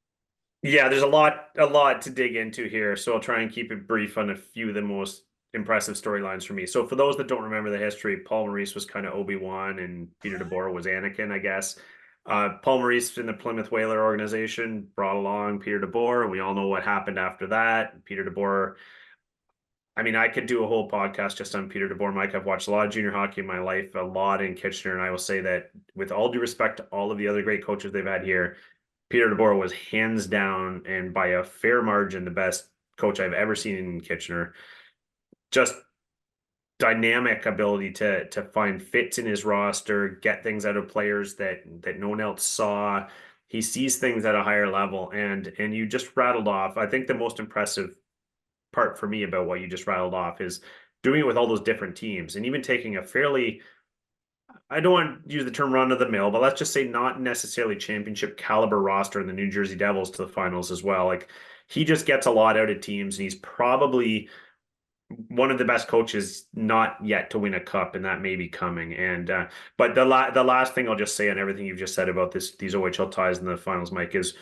Yeah, there's a lot to dig into here. So I'll try and keep it brief on a few of the most impressive storylines for me. So for those that don't remember the history, Paul Maurice was kind of Obi-Wan and Peter DeBoer was Anakin, I guess. Paul Maurice in the Plymouth Whaler organization brought along Peter DeBoer. We all know what happened after that. Peter DeBoer, I mean, I could do a whole podcast just on Peter DeBoer. Mike, I've watched a lot of junior hockey in my life, a lot in Kitchener, and I will say that with all due respect to all of the other great coaches they've had here, Peter DeBoer was hands down and by a fair margin the best coach I've ever seen in Kitchener. Just dynamic ability to find fits in his roster, get things out of players that no one else saw. He sees things at a higher level, and you just rattled off. I think the most impressive part for me about what you just rattled off is doing it with all those different teams and even taking a fairly, I don't want to use the term run of the mill, but let's just say not necessarily championship caliber roster in the New Jersey Devils to the finals as well. Like he just gets a lot out of teams and he's probably one of the best coaches not yet to win a cup, and that may be coming. And but the last thing I'll just say on everything you've just said about these OHL ties in the finals, Mike, is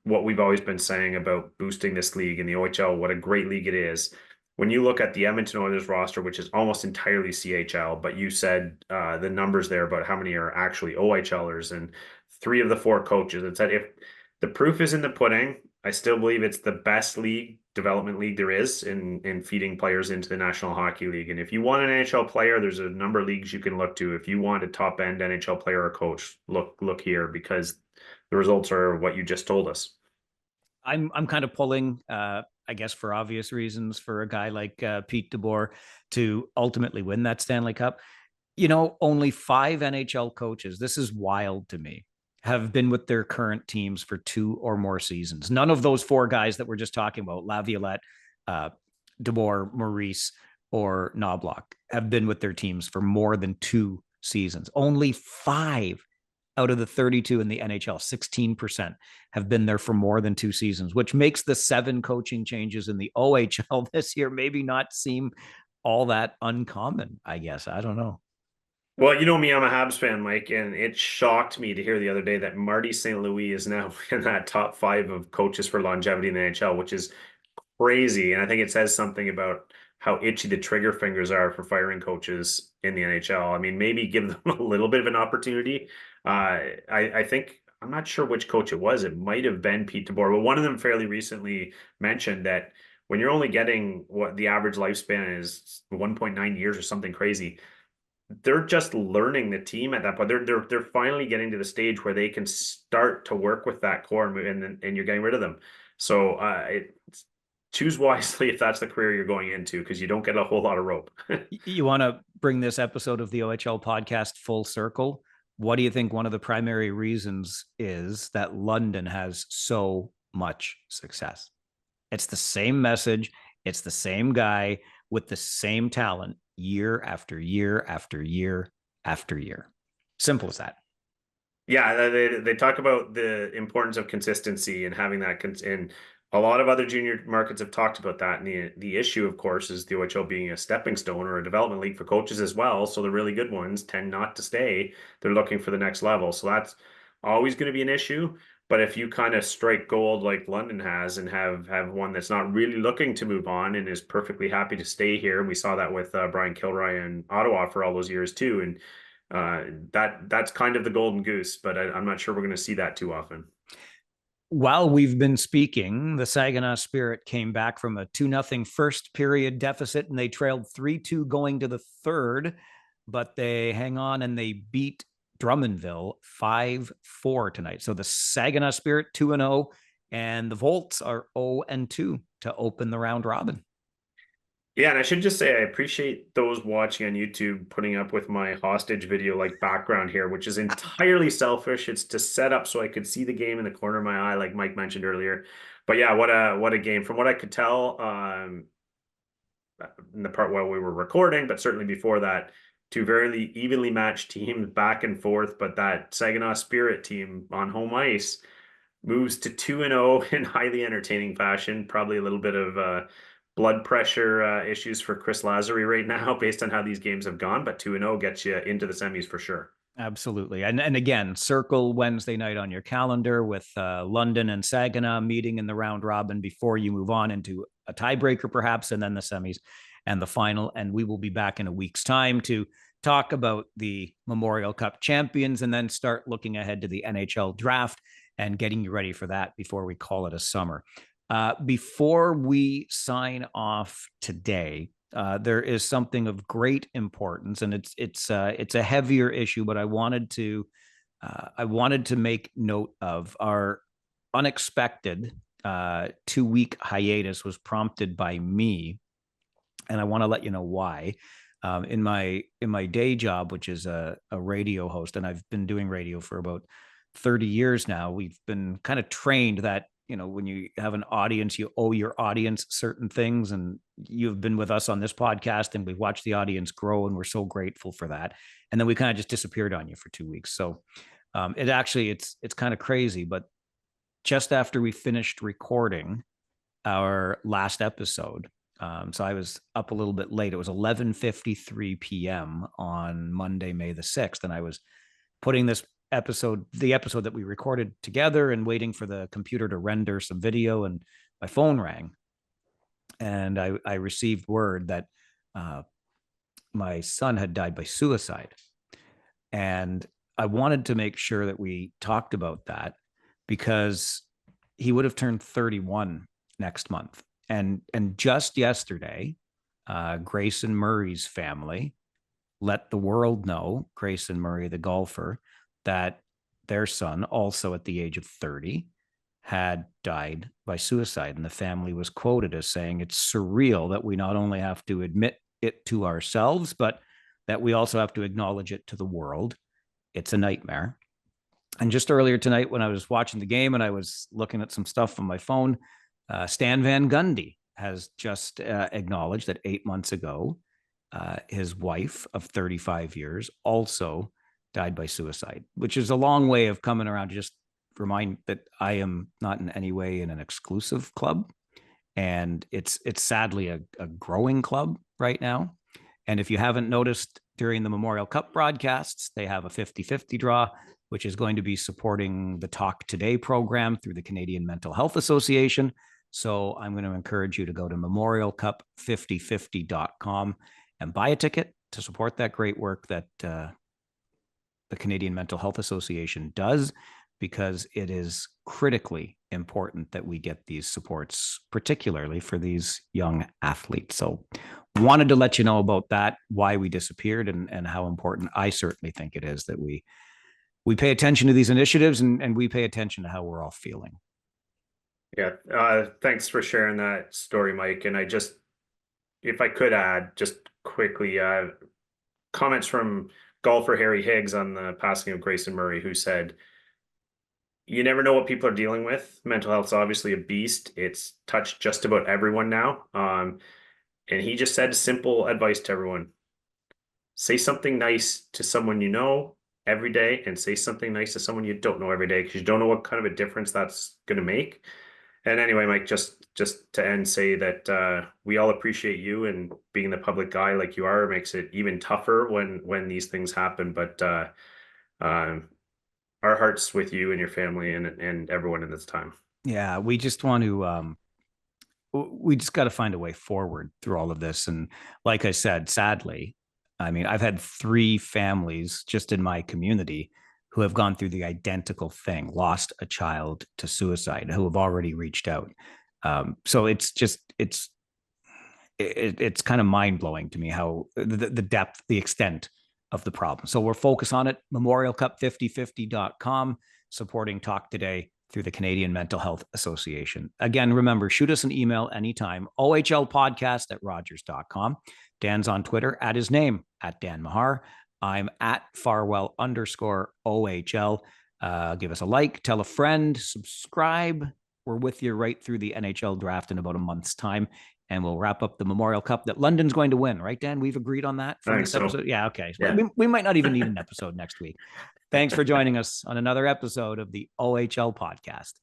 what we've always been saying about boosting this league and the OHL. What a great league it is. When you look at the Edmonton Oilers roster, which is almost entirely CHL, but you said the numbers there about how many are actually OHLers, and three of the four coaches. It said if the proof is in the pudding, I still believe it's the best league, development league there is in feeding players into the National Hockey League. And if you want an NHL player, there's a number of leagues you can look to. If you want a top end NHL player or coach, look here because the results are what you just told us. I'm kind of pulling, I guess, for obvious reasons, for a guy like Pete DeBoer to ultimately win that Stanley Cup. You know, only 5 NHL coaches, this is wild to me, have been with their current teams for 2 or more seasons. None of those 4 guys that we're just talking about, Laviolette, uh, DeBoer, Maurice, or Knobloch, have been with their teams for more than 2 seasons. Only 5 out of the 32 in the NHL, 16%, have been there for more than 2 seasons, which makes the 7 coaching changes in the OHL this year maybe not seem all that uncommon, I guess. I don't know. Well, you know me, I'm a Habs fan, Mike, and it shocked me to hear the other day that Marty St. Louis is now in that top 5 of coaches for longevity in the NHL, which is crazy. And I think it says something about how itchy the trigger fingers are for firing coaches in the NHL. I mean, maybe give them a little bit of an opportunity. I think I'm not sure which coach it was. It might have been Pete DeBoer, but one of them fairly recently mentioned that when you're only getting what the average lifespan is 1.9 years or something crazy, they're just learning the team at that point. They're finally getting to the stage where they can start to work with that core and you're getting rid of them. So choose wisely if that's the career you're going into because you don't get a whole lot of rope. You want to bring this episode of the OHL podcast full circle? What do you think one of the primary reasons is that London has so much success? It's the same message. It's the same guy with the same talent year after year after year after year. Simple as that. Yeah, they talk about the importance of consistency and having that, and a lot of other junior markets have talked about that. And the issue, of course, is the OHL being a stepping stone or a development league for coaches as well. So the really good ones tend not to stay. They're looking for the next level. So that's always going to be an issue. But if you kind of strike gold like London has and have one that's not really looking to move on and is perfectly happy to stay here, we saw that with Brian Kilroy in Ottawa for all those years too. And that's kind of the golden goose, but I'm not sure we're going to see that too often. While we've been speaking, the Saginaw Spirit came back from a 2-0 first period deficit and they trailed 3-2 going to the third, but they hang on and they beat Drummondville 5-4 tonight. So the Saginaw Spirit 2-0 and the Volts are 0-2 to open the round robin. Yeah, and I should just say I appreciate those watching on YouTube putting up with my hostage video like background here, which is entirely selfish. It's to set up so I could see the game in the corner of my eye, like Mike mentioned earlier. But yeah, what a game. From what I could tell, in the part while we were recording, but certainly before that, 2 very evenly matched teams back and forth. But that Saginaw Spirit team on home ice moves to 2-0 in highly entertaining fashion. Probably a little bit of blood pressure issues for Chris Lazary right now based on how these games have gone, but 2-0 gets you into the semis for sure. Absolutely. And again, circle Wednesday night on your calendar with London and Saginaw meeting in the round robin before you move on into a tiebreaker, perhaps, and then the semis and the final. And we will be back in a week's time to talk about the Memorial Cup champions and then start looking ahead to the NHL draft and getting you ready for that before we call it a summer. Before we sign off today, there is something of great importance, and it's a heavier issue, but I wanted to I wanted to make note of our unexpected 2 week hiatus was prompted by me, and I want to let you know why. In my day job, which is a radio host, and I've been doing radio for about 30 years now, we've been kind of trained that, when you have an audience, you owe your audience certain things. And you've been with us on this podcast, and we've watched the audience grow, and we're so grateful for that. And then we kind of just disappeared on you for 2 weeks. So it's kind of crazy. But just after we finished recording our last episode, so I was up a little bit late. It was 11:53 p.m. on Monday, May the 6th, and I was putting the episode that we recorded together, and waiting for the computer to render some video, and my phone rang, and I received word that my son had died by suicide. And I wanted to make sure that we talked about that, because he would have turned 31 next month. And just yesterday, Grayson Murray's family let the world know, Grayson Murray, the golfer, that their son, also at the age of 30, had died by suicide. And the family was quoted as saying, "It's surreal that we not only have to admit it to ourselves, but that we also have to acknowledge it to the world. It's a nightmare." And just earlier tonight, when I was watching the game and I was looking at some stuff on my phone, Stan Van Gundy has just acknowledged that 8 months ago, his wife of 35 years also died by suicide, which is a long way of coming around to just remind that I am not in any way in an exclusive club. And it's sadly a growing club right now. And if you haven't noticed, during the Memorial Cup broadcasts, they have a 50-50 draw, which is going to be supporting the Talk Today program through the Canadian Mental Health Association. So I'm going to encourage you to go to memorialcup5050.com and buy a ticket to support that great work that the Canadian Mental Health Association does, because it is critically important that we get these supports, particularly for these young athletes. So wanted to let you know about that, why we disappeared, and how important I certainly think it is that we pay attention to these initiatives, and we pay attention to how we're all feeling. Yeah, thanks for sharing that story, Mike. And if I could add just quickly, comments from golfer Harry Higgs on the passing of Grayson Murray, who said, "You never know what people are dealing with. Mental health's obviously a beast. It's touched just about everyone now." And he just said simple advice to everyone: say something nice to someone you know every day, and say something nice to someone you don't know every day, because you don't know what kind of a difference that's going to make. And anyway, Mike, just to end, say that we all appreciate you, and being the public guy like you are makes it even tougher when these things happen. But our hearts with you and your family and everyone in this time. Yeah, we just want to we just got to find a way forward through all of this. And like I said, sadly, I mean, I've had 3 families just in my community who have gone through the identical thing, lost a child to suicide, who have already reached out. So it's kind of mind blowing to me how the depth, the extent of the problem. So we're focused on it. Memorialcup5050.com, supporting Talk Today through the Canadian Mental Health Association. Again, remember, shoot us an email anytime, ohlpodcast@rogers.com. Dan's on Twitter at his name, at Dan Mahar. I'm at Farwell_OHL. Give us a like, tell a friend, subscribe. We're with you right through the NHL draft in about a month's time. And we'll wrap up the Memorial Cup that London's going to win, right, Dan? We've agreed on that for this episode. So. Yeah, okay. Yeah. We might not even need an episode next week. Thanks for joining us on another episode of the OHL podcast.